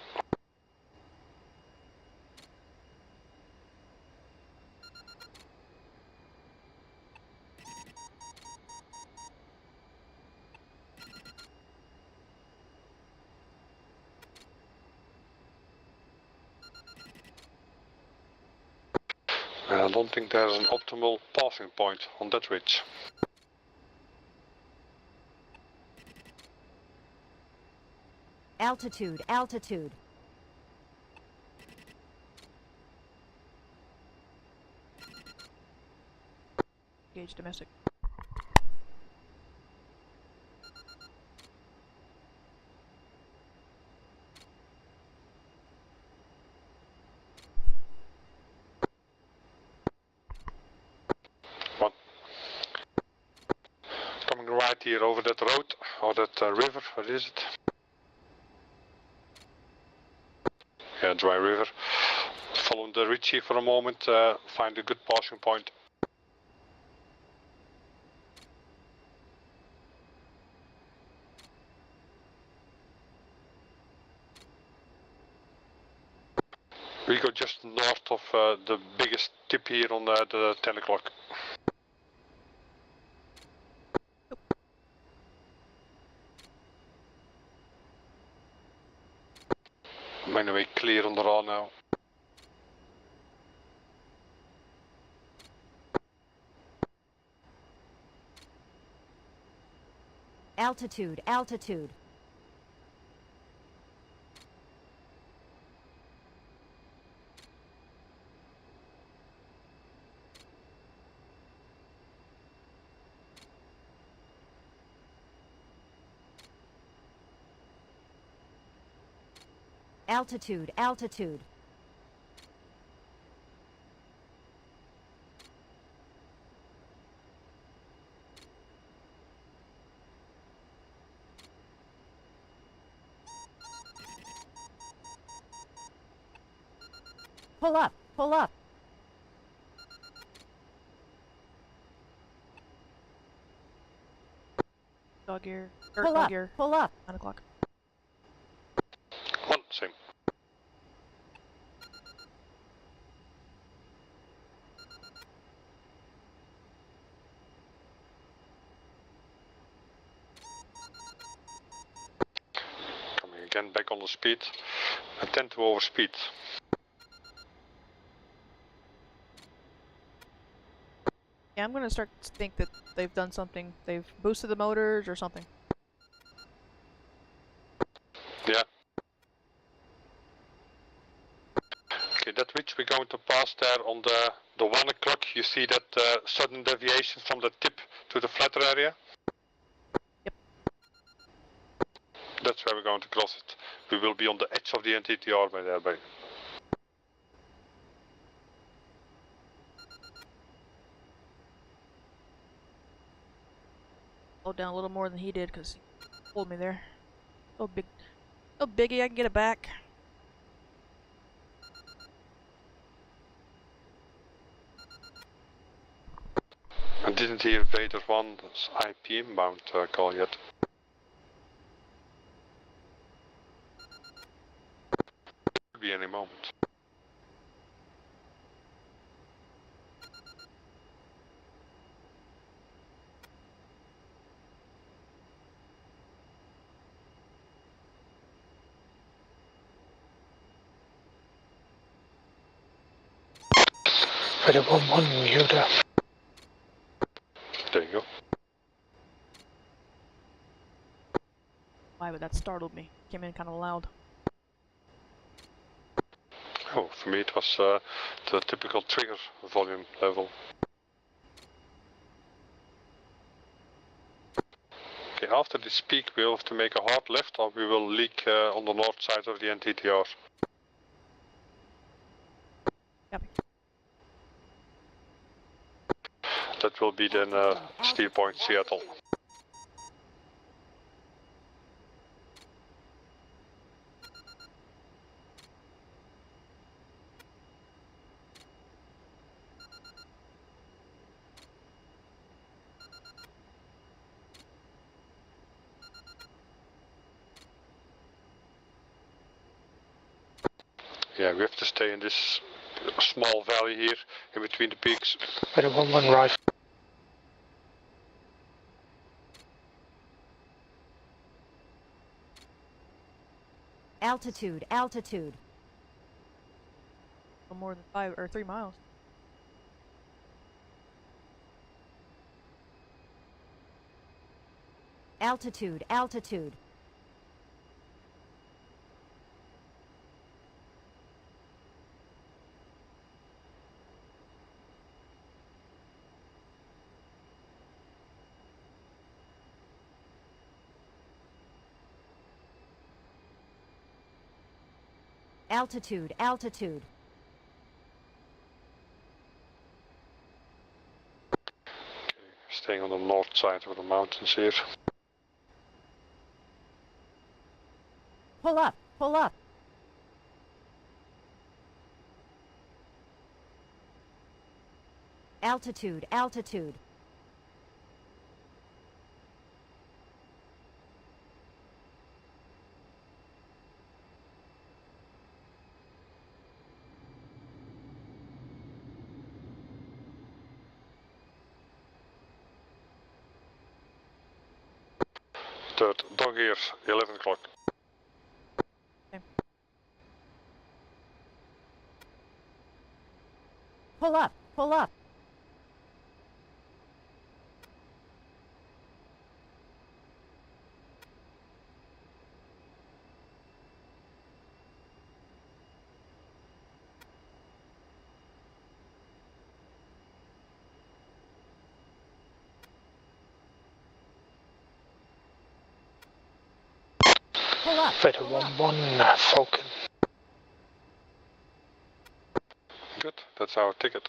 [SPEAKER 3] And I don't think there's an optimal passing point on that ridge.
[SPEAKER 13] Altitude, altitude.
[SPEAKER 8] Gauge domestic.
[SPEAKER 3] One. Coming right here over that road, or that river, what is it? Yeah, dry river. Follow the ridge here for a moment, find a good passing point. We go just north of the biggest tip here on the 10 o'clock. Anyway, clear on the raw now.
[SPEAKER 13] Altitude, altitude. Altitude, altitude. Pull up, pull up.
[SPEAKER 8] Dog ear.
[SPEAKER 13] Pull
[SPEAKER 8] dog
[SPEAKER 13] up,
[SPEAKER 8] ear.
[SPEAKER 13] pull up.
[SPEAKER 8] 9 o'clock.
[SPEAKER 3] One, same. Coming again back on the speed. I tend to overspeed.
[SPEAKER 8] Yeah, I'm gonna start to think that they've done something. They've boosted the motors or something.
[SPEAKER 3] Yeah. Okay, that ridge we're going to pass there on the 1 o'clock. You see that sudden deviation from the tip to the flatter area?
[SPEAKER 8] Yep.
[SPEAKER 3] That's where we're going to cross it. We will be on the edge of the NTTR by there.
[SPEAKER 8] Slowed down a little more than he did because he pulled me there. Oh biggie, I can get it back.
[SPEAKER 3] I didn't hear Vader 1's IP inbound call yet. Could be any moment.
[SPEAKER 7] Vader 1-1, Yoda.
[SPEAKER 3] There you go.
[SPEAKER 8] Why, but that startled me. Came in kind of loud.
[SPEAKER 3] Oh, for me it was the typical trigger volume level. Okay, after this peak we'll have to make a hard left or we will leak on the north side of the NTTR.
[SPEAKER 8] Copy.
[SPEAKER 3] That will be then Steel Point, Seattle. Yeah, we have to stay in this small valley here in between the peaks.
[SPEAKER 7] Vader 1-1, right.
[SPEAKER 13] Altitude, altitude.
[SPEAKER 8] No more than 5 or 3 miles.
[SPEAKER 13] Altitude, altitude. Altitude, altitude.
[SPEAKER 3] Okay, staying on the north side of the mountains here.
[SPEAKER 13] Pull up, pull up. Altitude, altitude.
[SPEAKER 3] Third, dog ears, 11 o'clock.
[SPEAKER 8] Okay.
[SPEAKER 13] Pull up, pull up. Pull up.
[SPEAKER 7] Vader 1-1, Falcon.
[SPEAKER 3] Good, that's our ticket.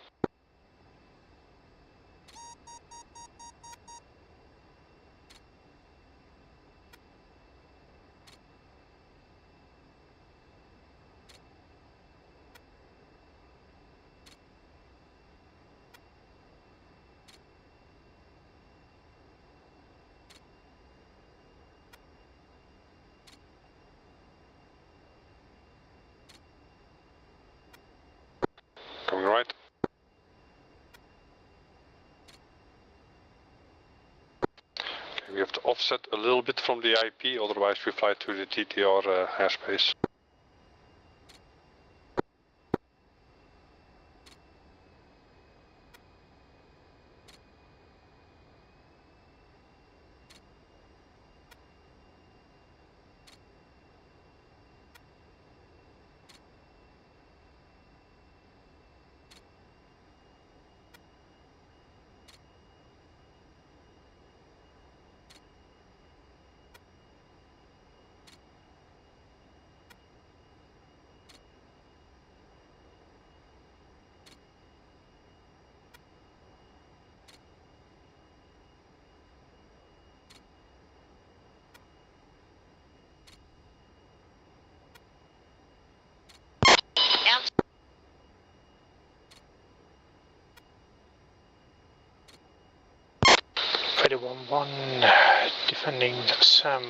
[SPEAKER 3] Coming right. We have to offset a little bit from the IP, otherwise we fly to the TTR airspace.
[SPEAKER 7] Vader 1-1, defending Sam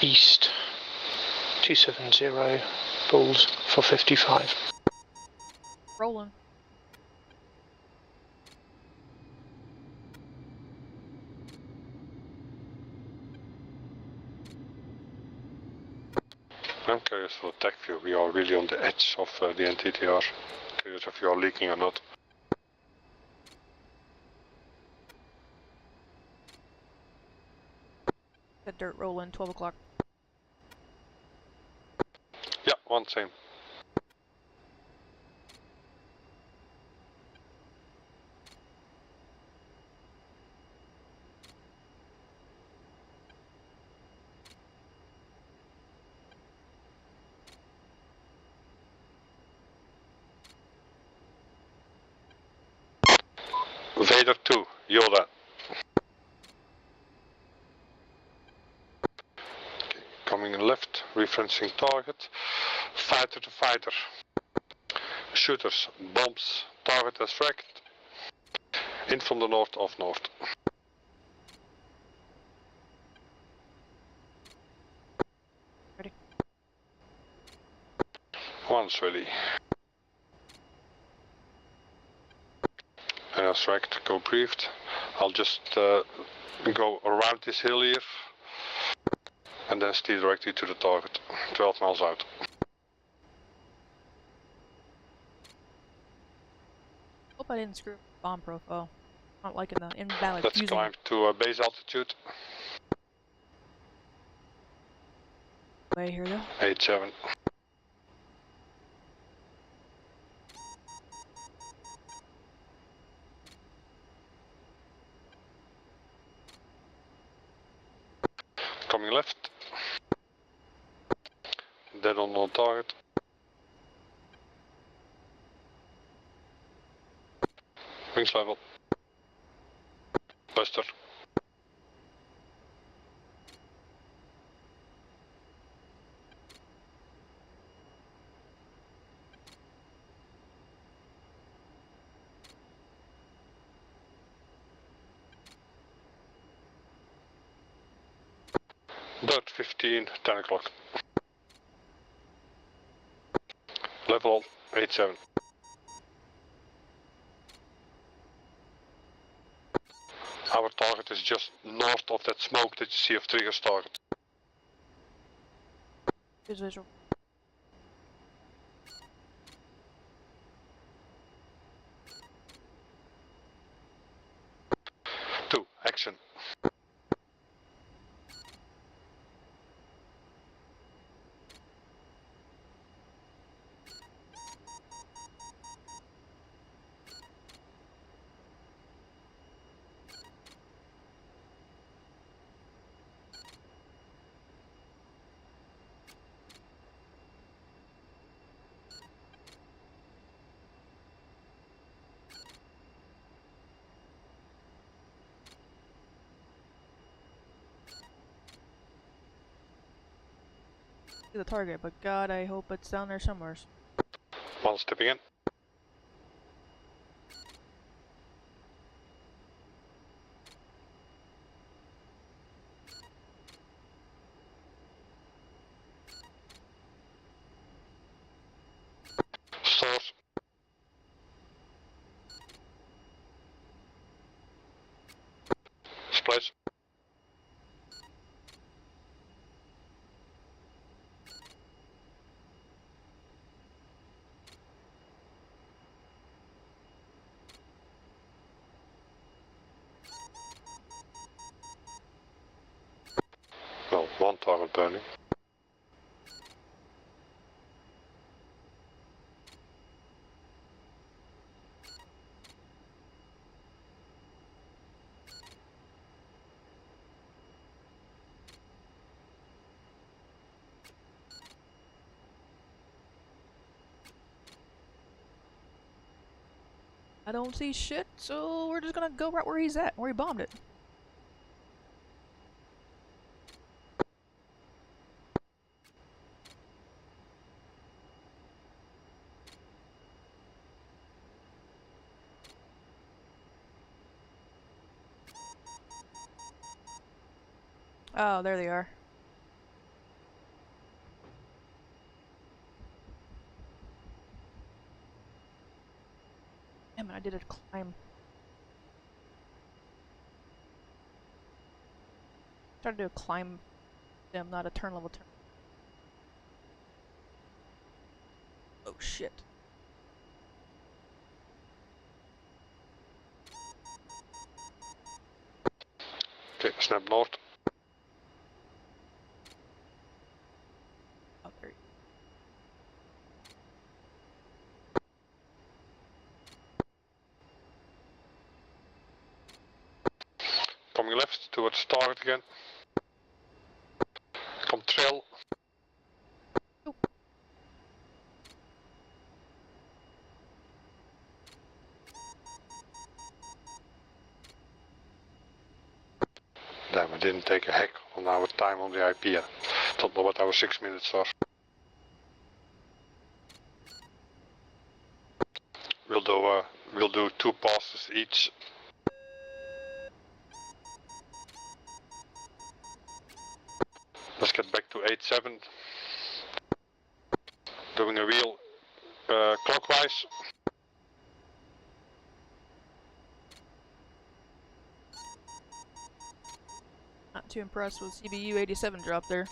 [SPEAKER 7] East 270, Bulls for 55.
[SPEAKER 8] Rolling.
[SPEAKER 3] I'm curious for the tech view. We are really on the edge of the NTTR. Curious if you are leaking or not.
[SPEAKER 8] Got dirt rolling, 12 o'clock.
[SPEAKER 3] Yeah, one same. Vader 2, Yoda. Okay, coming left, referencing target. Fighter to fighter. Shooters, bombs, target as fragged. In from the north of north.
[SPEAKER 8] Ready.
[SPEAKER 3] One's ready. As fragged, go briefed. I'll just go around this hill here and then steer directly to the target, 12 miles out.
[SPEAKER 8] Hope I didn't screw up bomb profile. Not liking the invalid
[SPEAKER 3] Let's
[SPEAKER 8] fusing.
[SPEAKER 3] climb to base altitude.
[SPEAKER 8] Way here though.
[SPEAKER 3] 87. Coming left. Dead on target. Wings level. Buster. Dirt 15, 10 o'clock. Level 87. Our target is just north of that smoke that you see of Trigger's target.
[SPEAKER 8] Here's visual.
[SPEAKER 3] Two, action.
[SPEAKER 8] See the target, but God, I hope it's down there somewhere.
[SPEAKER 3] One stepping in. Stars. place. Well, one target burning.
[SPEAKER 8] I don't see shit, so we're just gonna go right where he's at, where he bombed it. Oh, there they are. Damn it, I did a climb. Tried to do a climb sim, not a turn level turn. Oh shit.
[SPEAKER 3] Okay, snap north.
[SPEAKER 8] Oh, there you
[SPEAKER 3] Coming left towards target again. Come trail. Damn, I didn't take a hack on our time on the IP. Don't know what our 6 minutes are. We'll do 2 passes each. Let's get back to 8-7. Doing a wheel clockwise.
[SPEAKER 8] Not too impressed with CBU 87 drop there.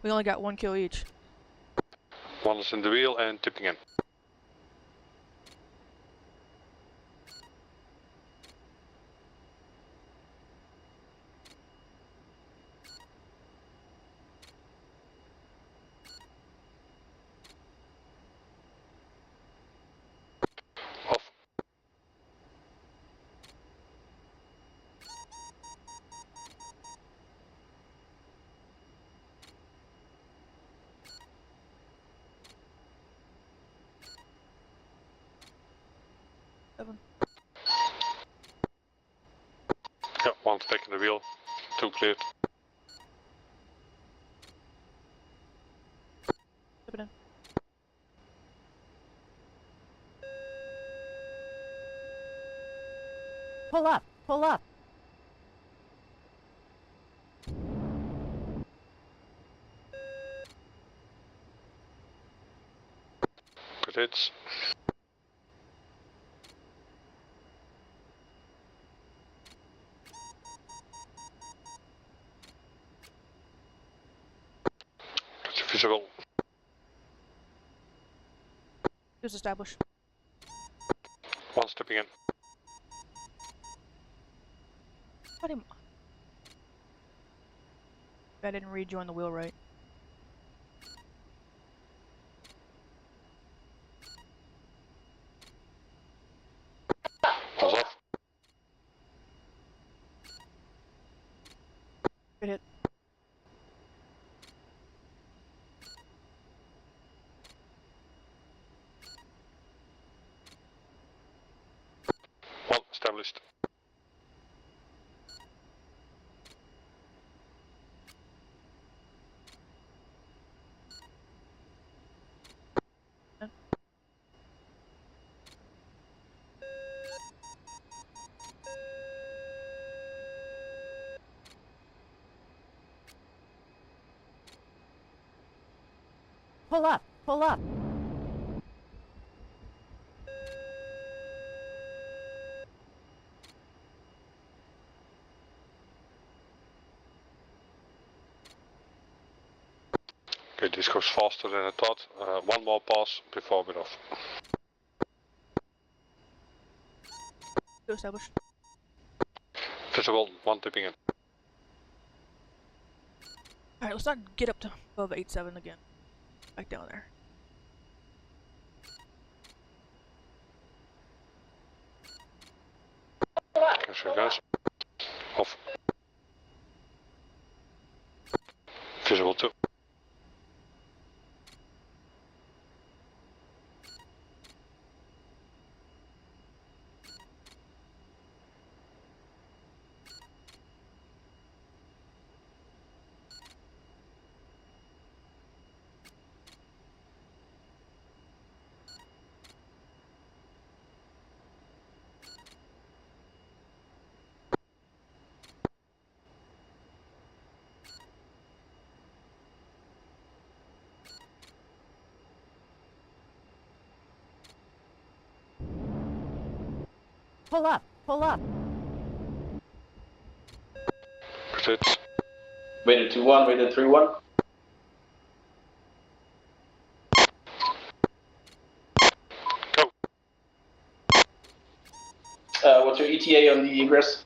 [SPEAKER 8] We only got 1 kill each.
[SPEAKER 3] One is in the wheel and tipping in. Off. Yeah, one taking the wheel. 2 cleared.
[SPEAKER 8] Tip it in.
[SPEAKER 13] Pull up. Pull up.
[SPEAKER 3] Good hits. That's visible.
[SPEAKER 8] Who's established?
[SPEAKER 3] One stepping in.
[SPEAKER 8] Got him. I didn't rejoin the wheel right.
[SPEAKER 3] One's off.
[SPEAKER 8] Good hit.
[SPEAKER 3] One established.
[SPEAKER 13] Pull up. Pull up.
[SPEAKER 3] Okay, this goes faster than I thought. One more pass before we're off.
[SPEAKER 8] Go established.
[SPEAKER 3] Visible, one tipping in.
[SPEAKER 8] Alright, let's not get up to above 8.7 again. Back down there.
[SPEAKER 3] Okay, so guys. Off. Visible 2.
[SPEAKER 13] Pull up, pull up.
[SPEAKER 3] Pursuit.
[SPEAKER 9] Waited 2-1, waited 3-1.
[SPEAKER 3] Go.
[SPEAKER 9] What's your ETA on the egress?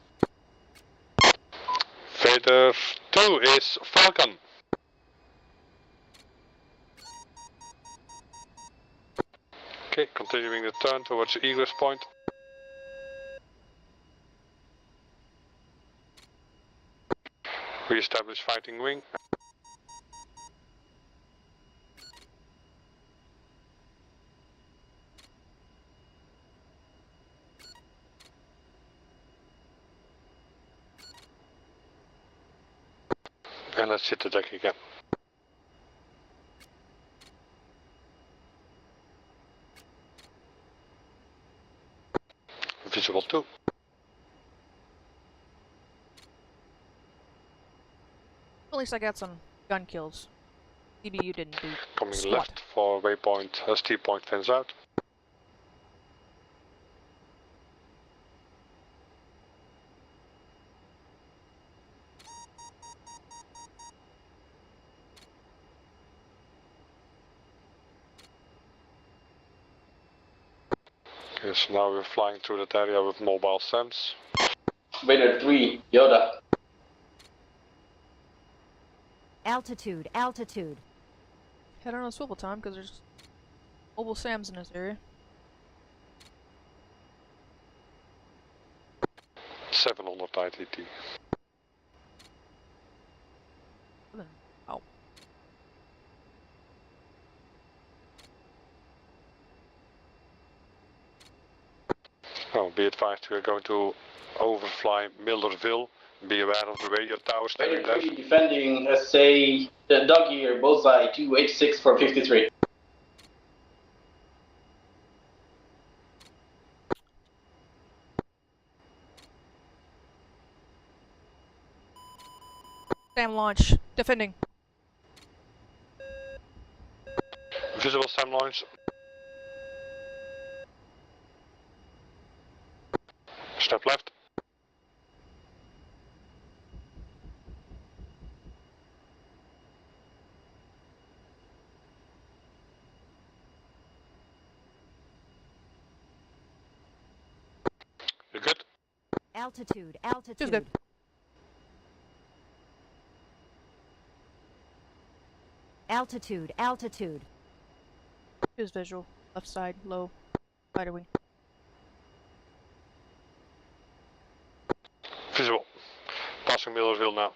[SPEAKER 3] Vader 2 is Falcon. Okay, continuing the turn towards the egress point. Re-establish fighting wing. And let's hit the deck again. Visible 2.
[SPEAKER 8] At least I got some gun kills. CBU didn't do
[SPEAKER 3] Coming
[SPEAKER 8] squat.
[SPEAKER 3] left for waypoint, steep point fence out. Okay, so now we're flying through that area with mobile SAMs.
[SPEAKER 9] Vader 3, Yoda.
[SPEAKER 13] Altitude, altitude.
[SPEAKER 8] Head on a swivel time because there's mobile SAMs in this area.
[SPEAKER 3] 700 ITT.
[SPEAKER 8] Oh.
[SPEAKER 3] Oh, be advised, we are going to overfly Millerville. Be aware of the radio tower standing
[SPEAKER 9] Vader
[SPEAKER 3] there.
[SPEAKER 9] 3 defending, SA, dog here, bullseye 286 for 53.
[SPEAKER 8] SAM launch. Defending.
[SPEAKER 3] Visible SAM launch. Step left. You're good?
[SPEAKER 13] Altitude, altitude.
[SPEAKER 8] good.
[SPEAKER 13] Altitude, altitude.
[SPEAKER 8] Here's visual. Left side, low. Fighter wing.
[SPEAKER 3] Visible. Passing Millerville now.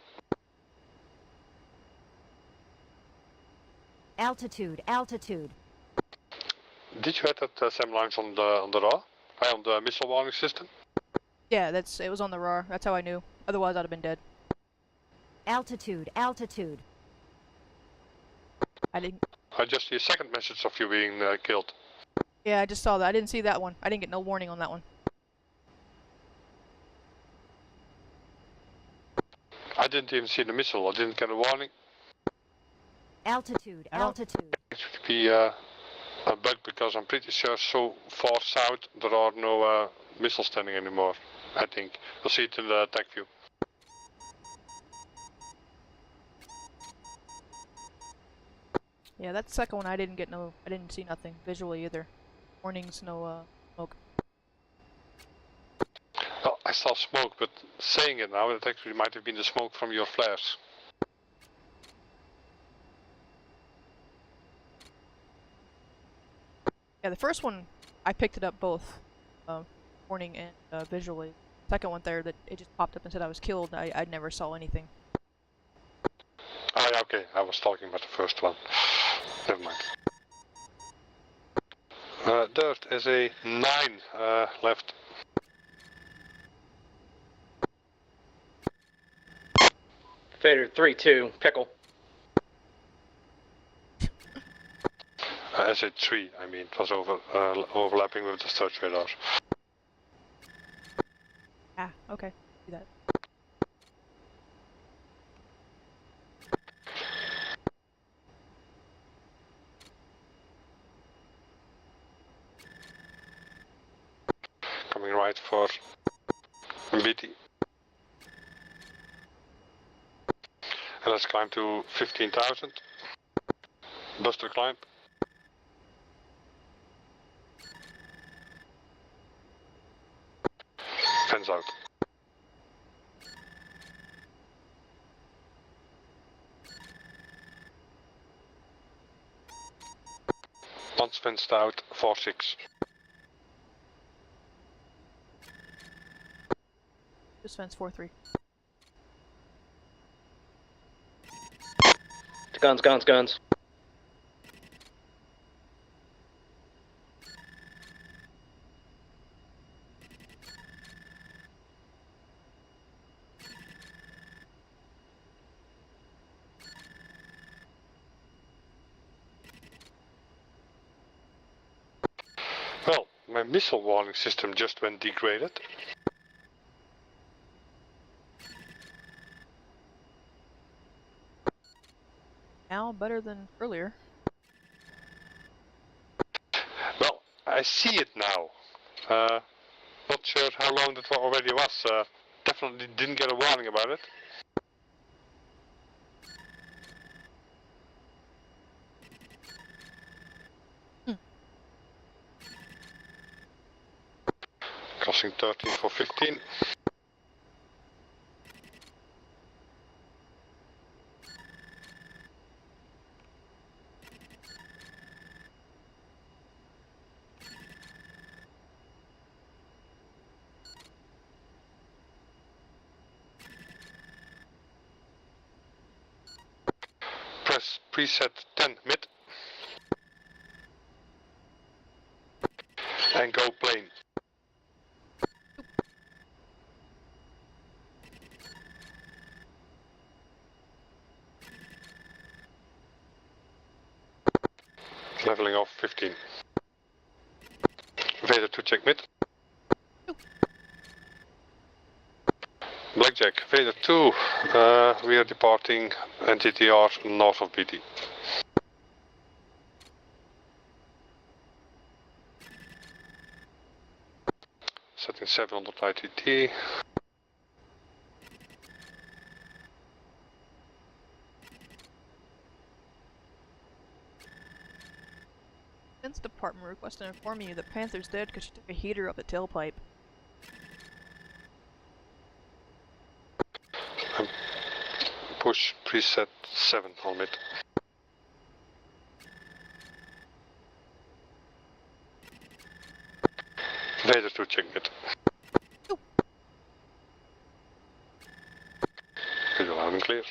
[SPEAKER 13] Altitude, altitude.
[SPEAKER 3] Did you have that SAM launch on the RAW? On the missile warning system?
[SPEAKER 8] Yeah, it was on the RAR. That's how I knew. Otherwise, I'd have been dead.
[SPEAKER 13] Altitude, altitude.
[SPEAKER 8] I didn't.
[SPEAKER 3] I just see a second message of you being killed.
[SPEAKER 8] Yeah, I just saw that. I didn't see that one. I didn't get no warning on that one.
[SPEAKER 3] I didn't even see the missile. I didn't get a warning.
[SPEAKER 13] Altitude, altitude.
[SPEAKER 3] It should be a bug because I'm pretty sure so far south there are no missiles standing anymore. I think. We'll see it in the attack view.
[SPEAKER 8] Yeah, that second one I didn't see nothing visually either. Warnings, no smoke.
[SPEAKER 3] Well, I saw smoke, but saying it now, it actually might have been the smoke from your flares.
[SPEAKER 8] Yeah, the first one, I picked it up both, warning and visually. Second one there, that it just popped up and said I was killed. I never saw anything.
[SPEAKER 3] Oh yeah, okay, I was talking about the first one. Never mind. Dirt is a 9 left.
[SPEAKER 11] Fader 3-2, pickle.
[SPEAKER 3] As a 3, I mean, it was overlapping with the search radar.
[SPEAKER 8] Ah, okay. Do that.
[SPEAKER 3] Coming right for BT. And let's climb to 15,000. Buster climb. Fence out. Once fenced out, 4-6.
[SPEAKER 8] Just fence 4-3.
[SPEAKER 11] Guns, guns, guns.
[SPEAKER 3] Well, my missile warning system just went degraded.
[SPEAKER 8] Now better than earlier.
[SPEAKER 3] Well, I see it now. Not sure how long that already was. Definitely didn't get a warning about it. Crossing 13 for 15. Press preset 10 mid. And go plane. Leveling off 15. Vader to check mid. Blackjack, Vader 2. We are departing NTTR north of BT. Setting 700 ITT.
[SPEAKER 8] Defense Department requests to inform you that Panther's dead because she took a heater up the tailpipe.
[SPEAKER 3] Push preset 7 on mid. Vader to check mid. Visual loud and clear.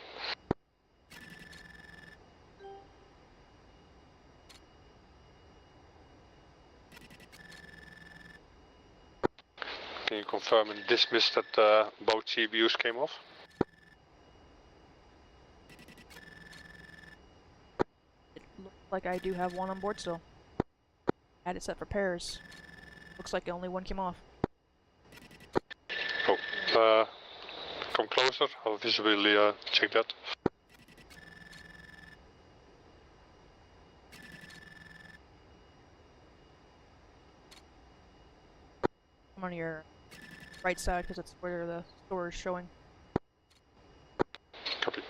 [SPEAKER 3] Can you confirm and dismiss that both CBUs came off?
[SPEAKER 8] It looks like I do have one on board still. Had it set for pairs. Looks like only one came off.
[SPEAKER 3] Oh, come closer. I'll visibly check that.
[SPEAKER 8] I'm on your right side because it's where the store is showing.
[SPEAKER 3] Copy.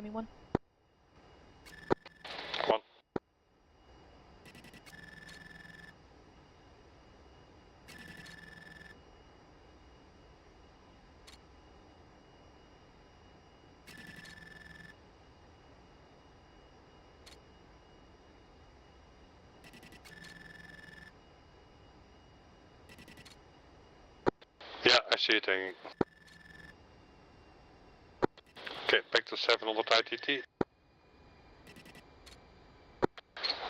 [SPEAKER 8] me one.
[SPEAKER 3] One. Yeah, I see it hanging. Okay, back to 700 ITT.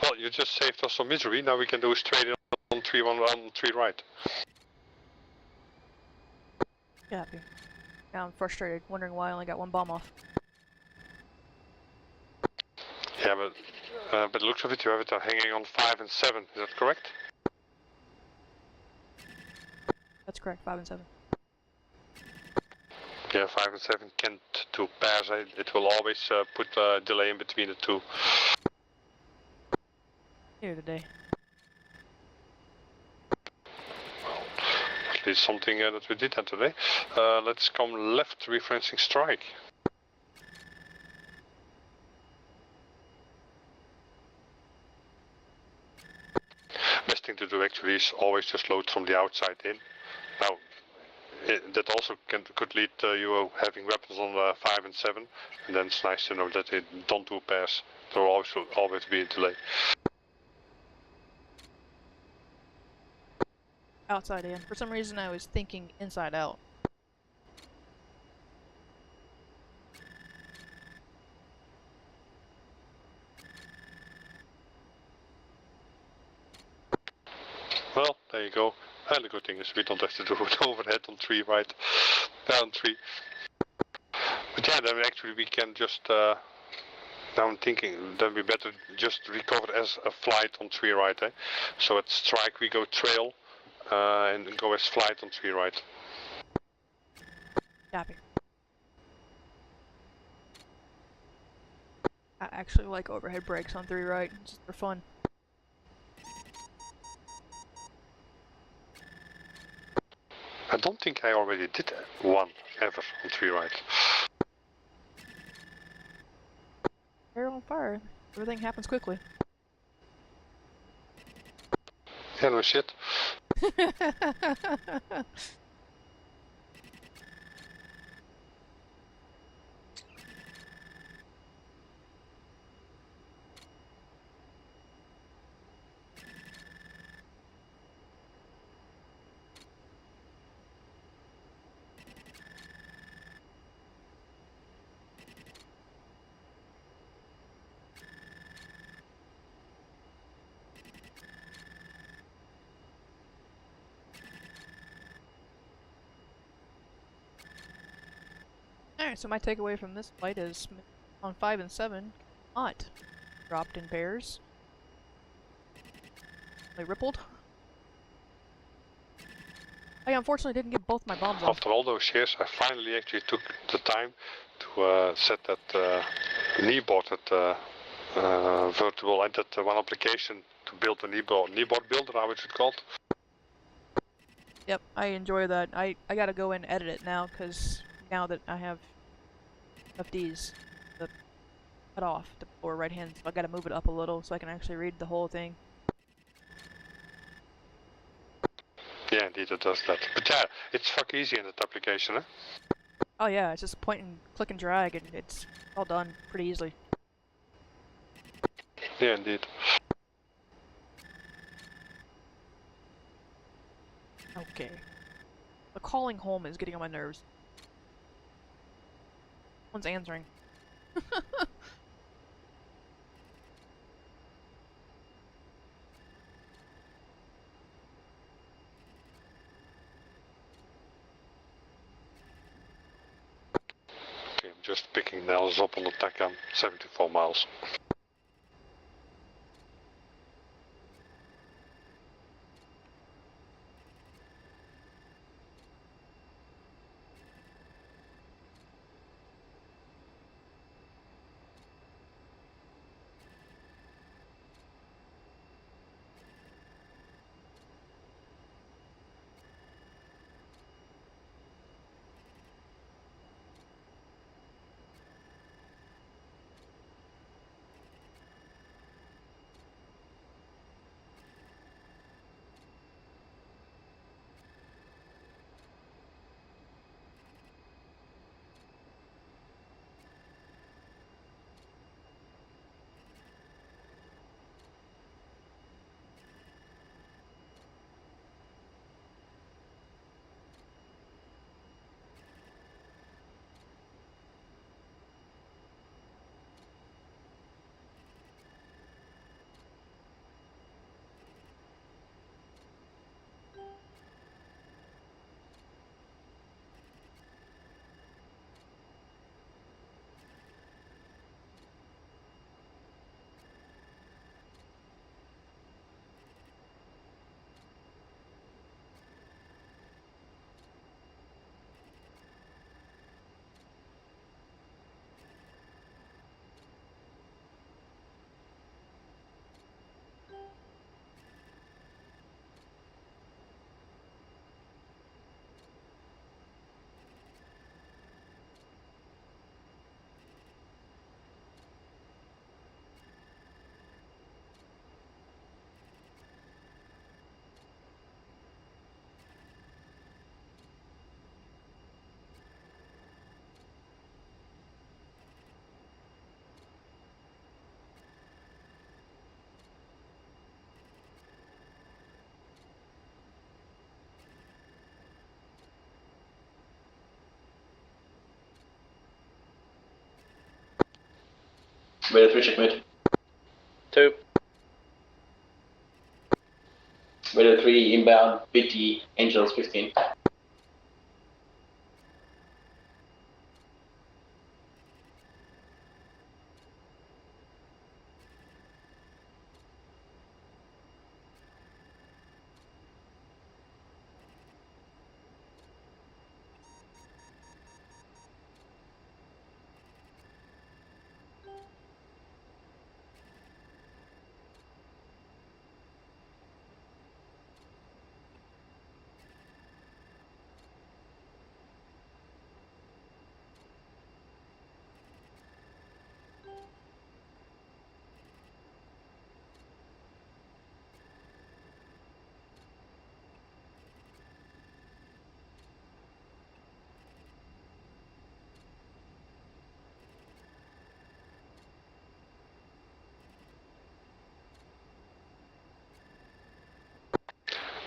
[SPEAKER 3] Well, you just saved us some misery. Now we can do straight in on 311, 3 right.
[SPEAKER 8] Happy. Now I'm frustrated, wondering why I only got one bomb off.
[SPEAKER 3] Yeah, but the looks of it, you have it hanging on 5 and 7. Is that correct?
[SPEAKER 8] That's correct, 5 and 7.
[SPEAKER 3] Yeah, 5 and 7 can't do pairs. It will always put a delay in between the two.
[SPEAKER 8] Here today.
[SPEAKER 3] At least something that we did that today. Let's come left, referencing strike. Best thing to do actually is always just load from the outside in. Now, that also could lead you having weapons on 5 and 7, and then it's nice to know that they don't do pairs. There will always be a delay.
[SPEAKER 8] Outside in. For some reason I was thinking inside out.
[SPEAKER 3] Well, there you go. And the good thing is we don't have to do it overhead on 3 right, down 3. But yeah, then actually we can just, now I'm thinking, then we better just recover as a flight on 3 right, eh? So at strike we go trail, and go as flight on 3 right.
[SPEAKER 8] Copy. I actually like overhead brakes on 3 right, just for fun.
[SPEAKER 3] I don't think I already did one ever on 3 right.
[SPEAKER 8] They're on fire. Everything happens quickly.
[SPEAKER 3] Yeah, no shit.
[SPEAKER 8] Alright, so my takeaway from this fight is on 5 and 7, not dropped in pairs. They rippled. I unfortunately didn't get both my bombs off.
[SPEAKER 3] After all those years, I finally actually took the time to set that kneeboard, that virtual, and that one application to build a kneeboard builder, how is it called?
[SPEAKER 8] Yep, I enjoy that. I gotta go and edit it now, because now that I have FDs the cut off the lower right hand, so I gotta move it up a little so I can actually read the whole thing.
[SPEAKER 3] Yeah, indeed it does that. But yeah, it's fuck easy in that application, eh?
[SPEAKER 8] Oh yeah, it's just point and click and drag, and it's all done pretty easily.
[SPEAKER 3] Yeah, indeed.
[SPEAKER 8] Okay. The calling home is getting on my nerves. One's answering.
[SPEAKER 3] Okay, I'm just picking nails up on the Tacan, 74 miles.
[SPEAKER 9] Vader 3 checkmate.
[SPEAKER 11] 2.
[SPEAKER 9] Vader 3 inbound, BT, Angels 15.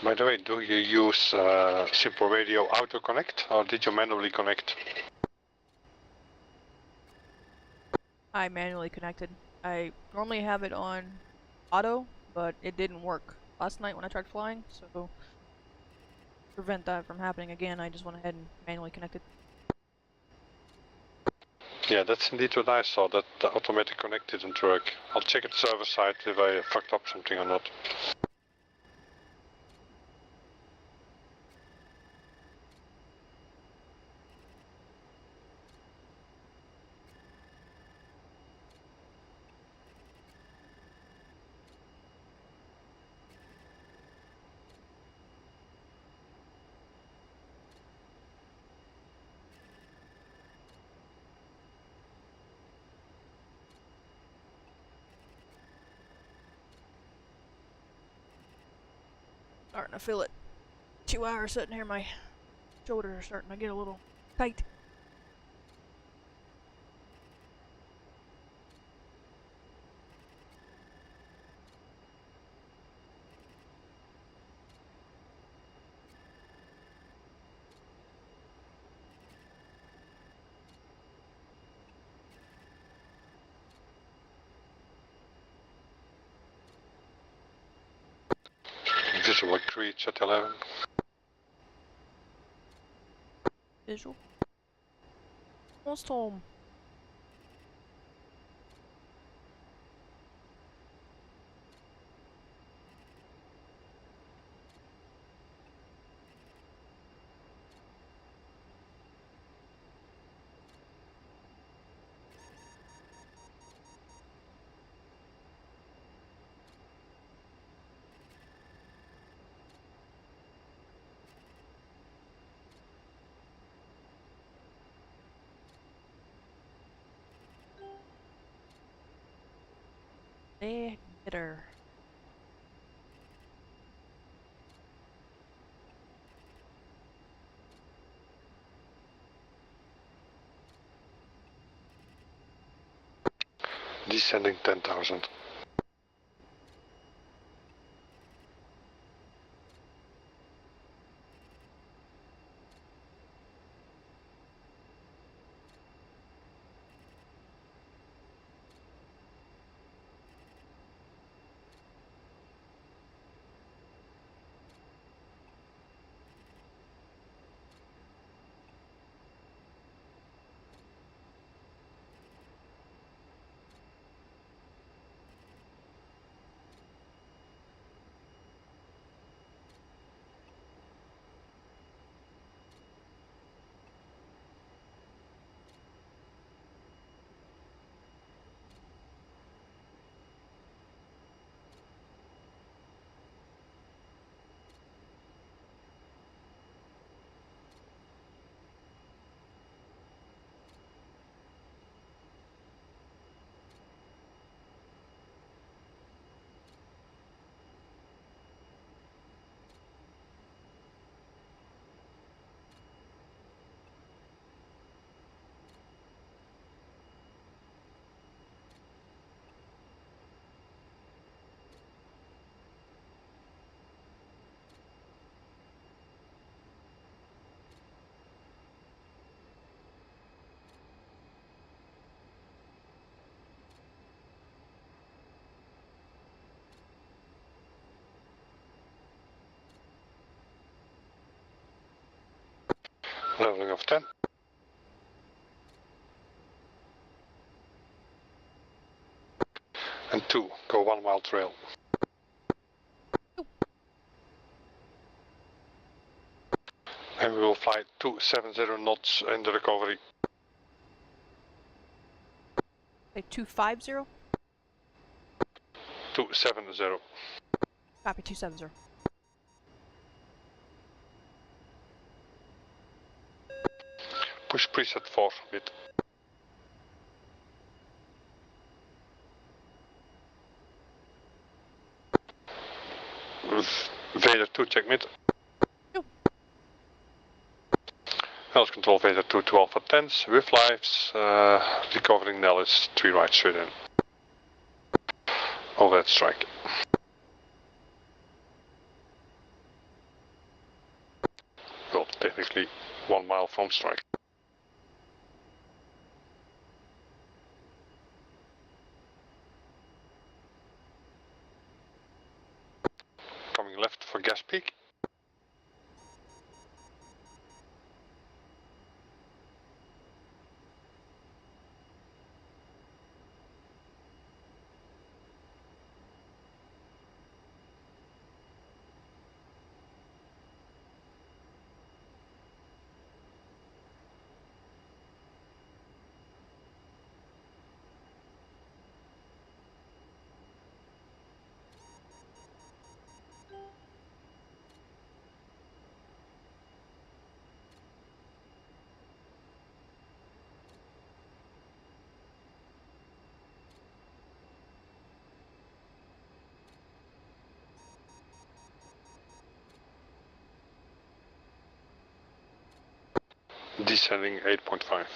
[SPEAKER 3] By the way, do you use simple radio auto connect or did you manually connect?
[SPEAKER 8] I manually connected. I normally have it on auto, but it didn't work last night when I tried flying, so to prevent that from happening again, I just went ahead and manually connected.
[SPEAKER 3] Yeah, that's indeed what I saw, that the automatic connect didn't work. I'll check at server side if I fucked up something or not.
[SPEAKER 8] Starting to feel it. 2 hours sitting here, my shoulders are starting to get a little tight.
[SPEAKER 3] Visual creech at 11.
[SPEAKER 8] Visual. Almost home. Bitter.
[SPEAKER 3] Descending 10,000. Leveling of 10. And 2, go 1 mile trail. And we will fly 270 knots in the recovery.
[SPEAKER 8] Say 250?
[SPEAKER 3] 270.
[SPEAKER 8] Copy 270.
[SPEAKER 3] Push preset 4 mid. Vader 2 check mid. Nellis control Vader 2 to Alpha 10s with lives. Recovering Nellis 3 right straight in. Overhead strike. Well, technically 1 mile from strike. Coming left for gas peak. Descending 8.5.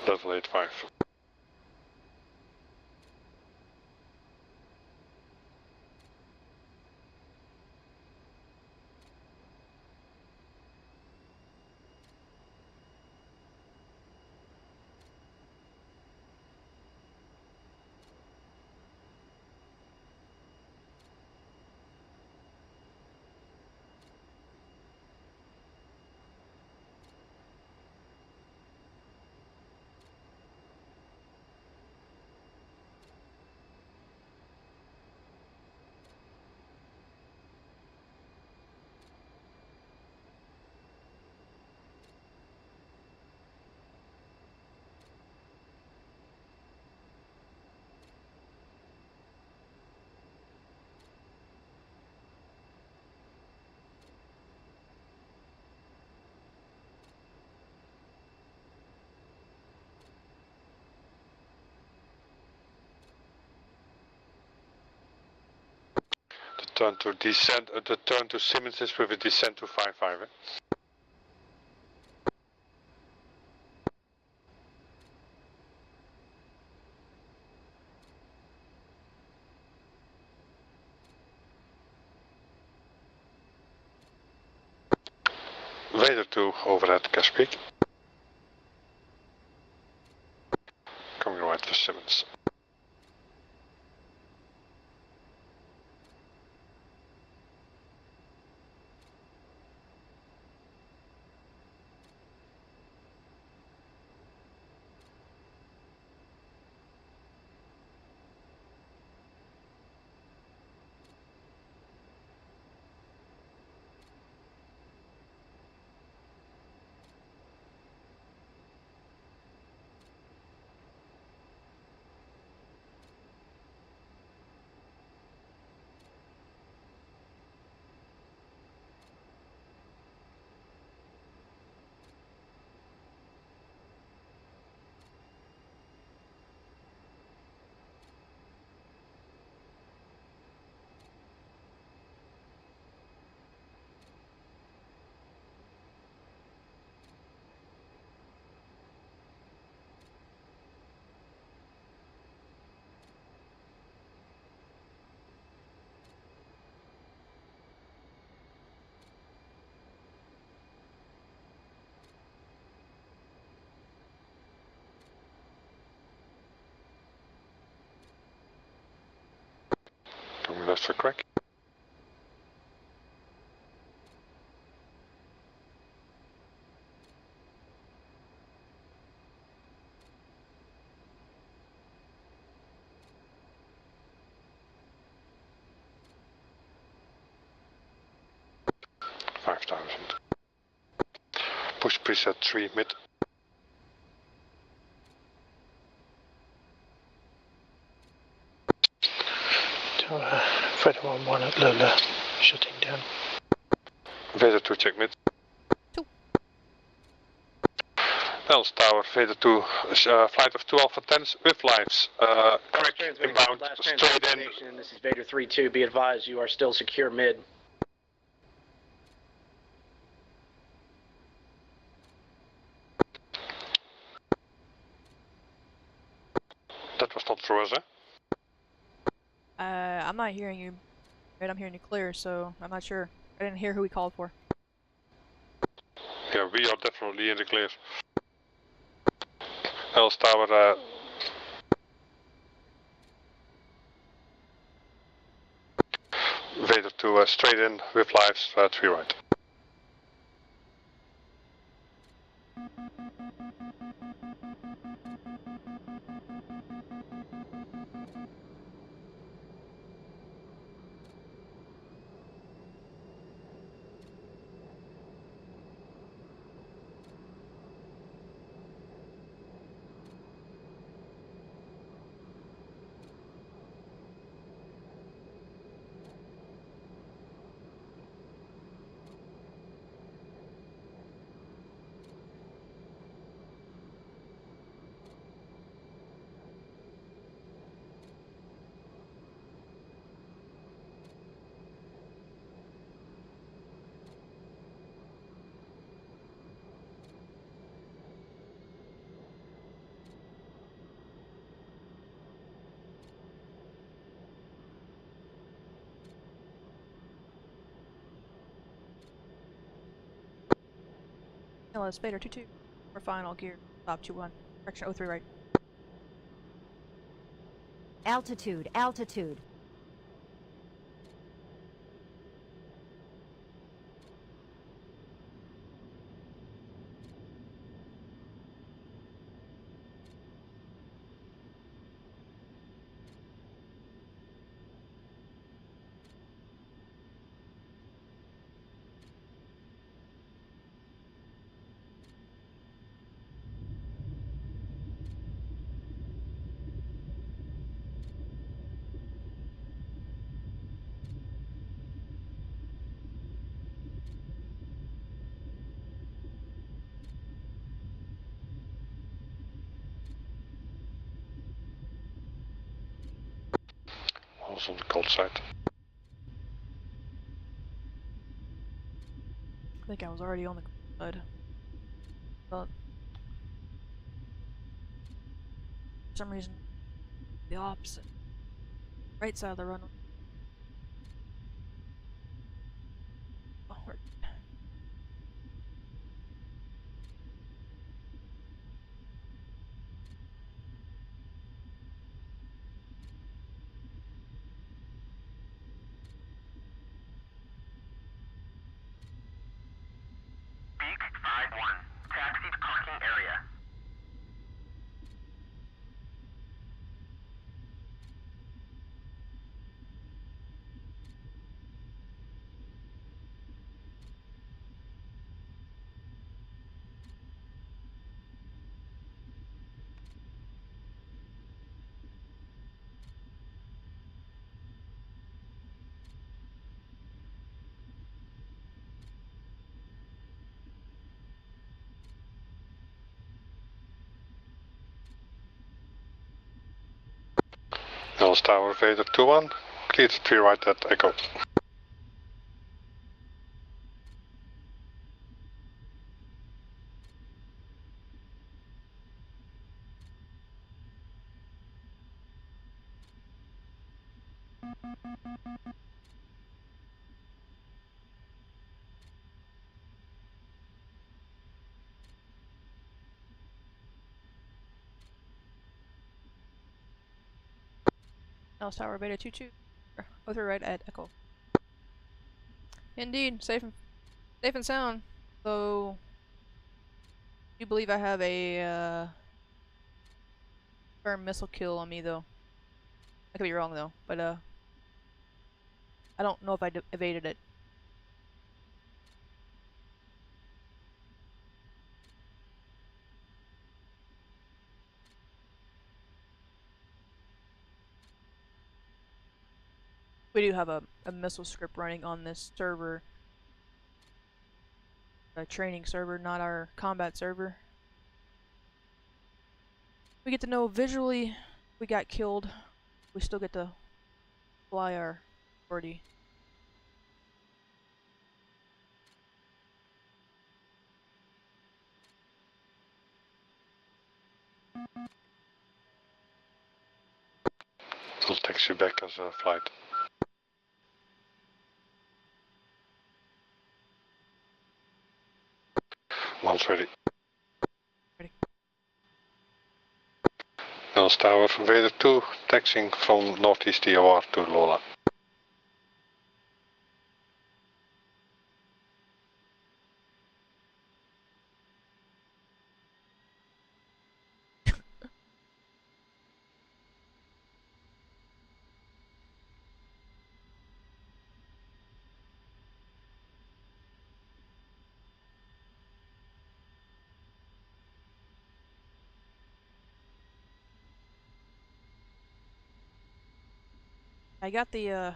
[SPEAKER 3] Level 85. Turn to descent. The turn to Simmons is with a descent to 5-5. Vader 2 overhead gas peak. Coming right for Simmons. just for crack. Push preset 3 mid.
[SPEAKER 7] Tower, Vader 1-1 at Lola, shutting down.
[SPEAKER 3] Vader 2 check mid.
[SPEAKER 8] 2.
[SPEAKER 3] Else Tower, Vader 2, flight of 2 Alpha 10s with lives. Crack inbound, straight in.
[SPEAKER 11] This is Vader 3-2. Be advised, you are still secure mid.
[SPEAKER 3] That was not through us, eh?
[SPEAKER 8] I'm not hearing you. Right, I'm hearing you clear, so I'm not sure. I didn't hear who we called for.
[SPEAKER 3] Yeah, we are definitely in the clear. Else Tower, Vader 2 straight in with lives, 3 right.
[SPEAKER 8] LS Vader 2-2. We're final gear. Stop 2-1. Correction 03 right.
[SPEAKER 13] Altitude, altitude.
[SPEAKER 3] Also on the cold side.
[SPEAKER 8] I think I was already on the side. But for some reason, the opposite. Right side of the runway. Oh, we're
[SPEAKER 6] Beak 5-1. Taxi to parking area.
[SPEAKER 3] Else Tower, Vader 2-1. Clear to 3 right at Echo.
[SPEAKER 8] LS Tower Beta 2-2. with her right at Echo. Indeed, safe and sound. So, you believe I have a firm missile kill on me though. I could be wrong though, but I don't know if I evaded it. We do have a missile script running on this server. A training server, not our combat server. We get to know visually we got killed. We still get to fly our birdie.
[SPEAKER 3] It'll taxi back as a flight. One's ready.
[SPEAKER 8] Ready.
[SPEAKER 3] Nels Tower from Vader 2, taxiing from northeast DOR to Lola.
[SPEAKER 8] I got the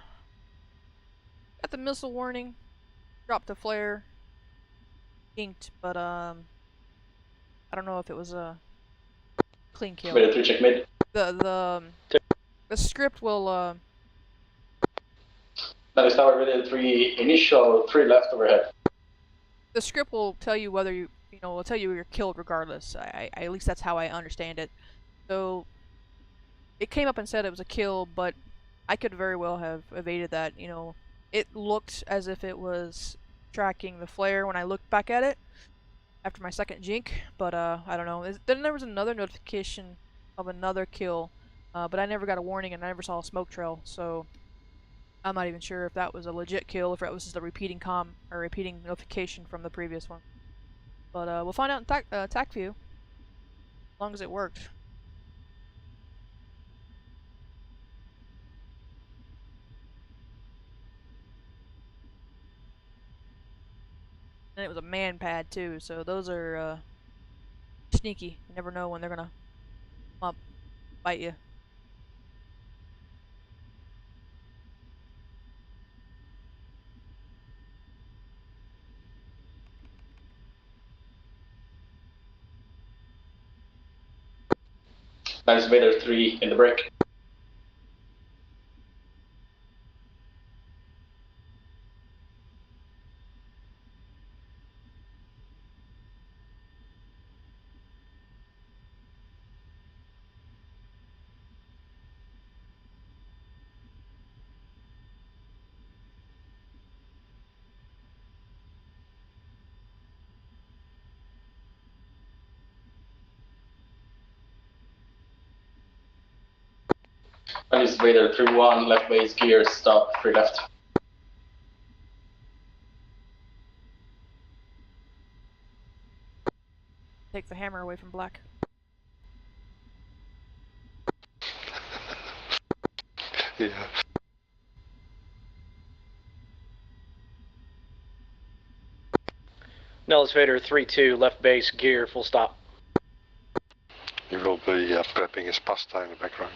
[SPEAKER 8] missile warning, dropped a flare, inked, but I don't know if it was a clean kill.
[SPEAKER 9] Vader 3 check mid.
[SPEAKER 8] The script will
[SPEAKER 9] Nels Tower Vader 3 initial 3 left overhead.
[SPEAKER 8] the script will tell you whether you know, will tell you you're killed regardless. At least that's how I understand it. So it came up and said it was a kill, but I could very well have evaded that. You know, it looked as if it was tracking the flare when I looked back at it after my second jink, but I don't know. Then there was another notification of another kill, but I never got a warning and I never saw a smoke trail, so I'm not even sure if that was a legit kill, if that was just a repeating notification from the previous one. But we'll find out in TAC view, as long as it worked. And it was a man pad too, so those are sneaky. You never know when they're gonna come up, bite you.
[SPEAKER 9] Nice Vader 3 in the break. Nice Vader 3-1, left base gear, stop, 3 left.
[SPEAKER 8] Take the hammer away from Black.
[SPEAKER 3] Yeah.
[SPEAKER 11] Nellis Vader 3-2, left base, gear, full stop.
[SPEAKER 3] He will be prepping his pasta in the background.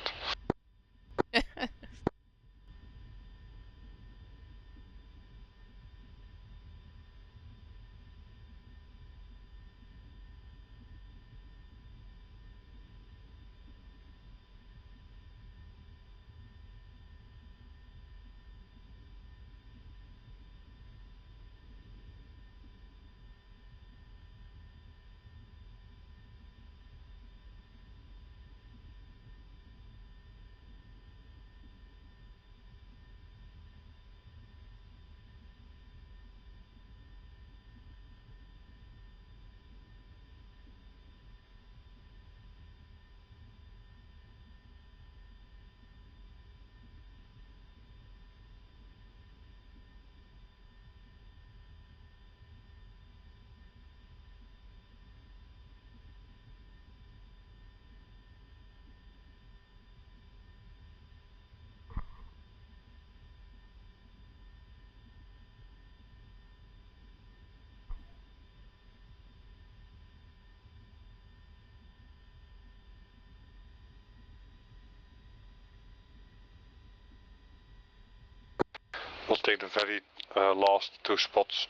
[SPEAKER 3] We'll take the very last 2 spots.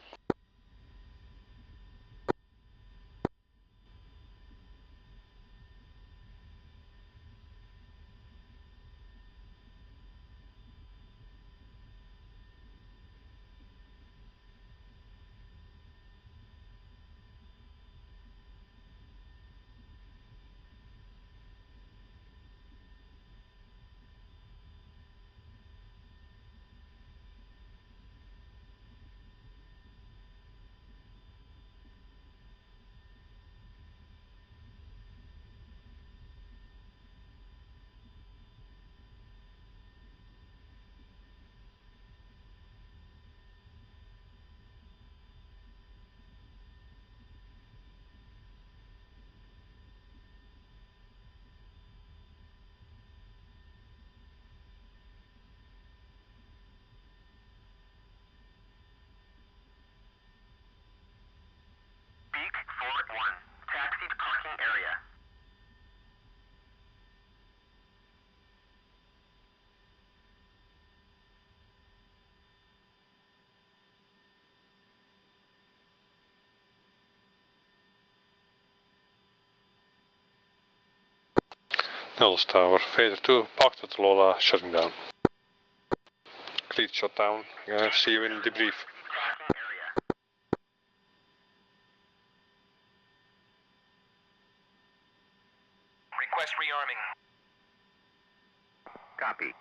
[SPEAKER 6] Beak Fort 1. Taxi to parking area.
[SPEAKER 3] Nellis Tower, Vader 2, parked at Lola, shutting down. Cleat shut down, see you in debrief.
[SPEAKER 6] Parking area. Request rearming. Copy.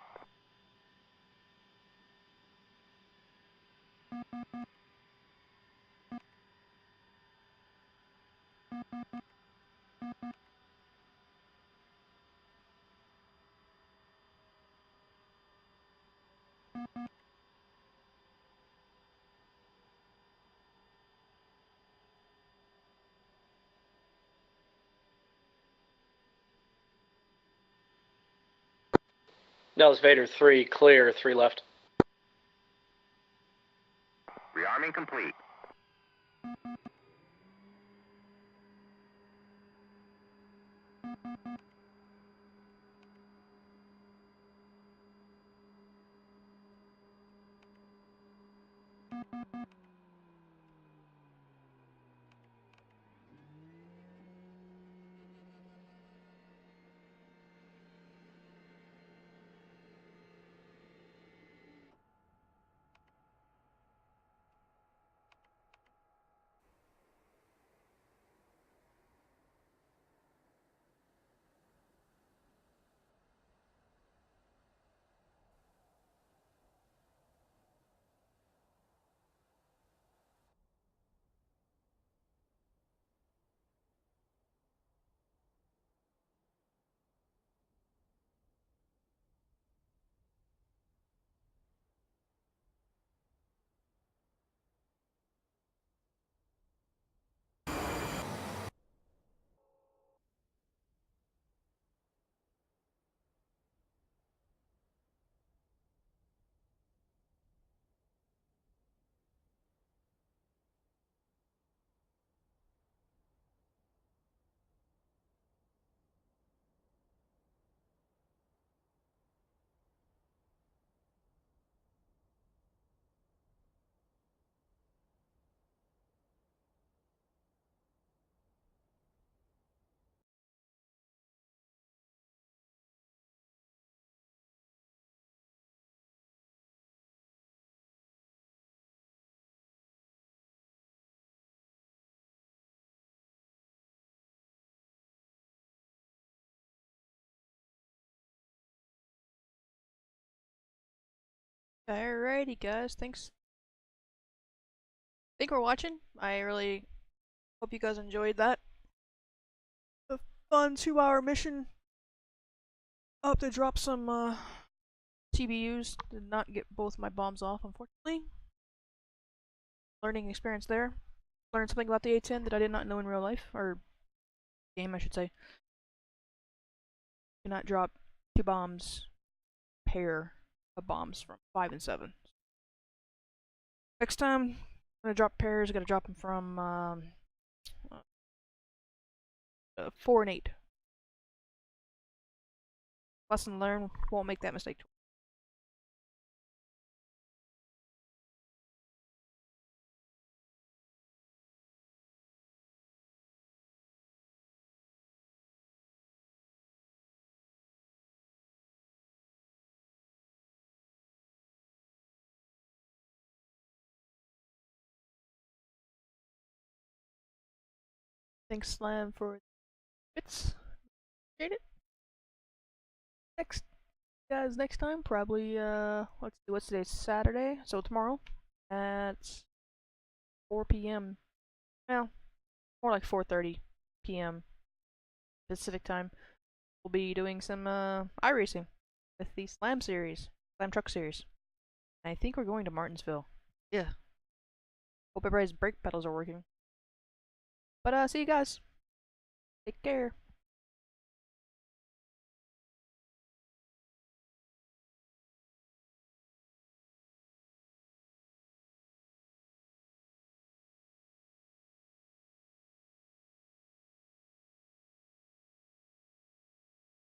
[SPEAKER 11] Nellis Vader 3, clear, 3 left.
[SPEAKER 6] Rearming complete.
[SPEAKER 8] Alrighty guys, thanks for watching. I really hope you guys enjoyed that. A fun 2-hour mission up to drop some TBUs. Did not get both my bombs off, unfortunately. Learning experience there. Learned something about the A-10 that I did not know in real life, or game I should say. Do not drop 2 bombs, pair of bombs from 5 and 7. Next time, I'm gonna drop pairs. I gotta drop them from 4 and 8. Lesson learned. Won't make that mistake. Thanks, Slam, for bits. Appreciate it. Next time, probably, let's see, what's today? Saturday, so tomorrow at 4 p.m. Well, more like 4:30 p.m. Pacific time. We'll be doing some iRacing with the Slam series, Slam Truck series. I think we're going to Martinsville. Yeah. Hope everybody's brake pedals are working. But see you guys. Take care.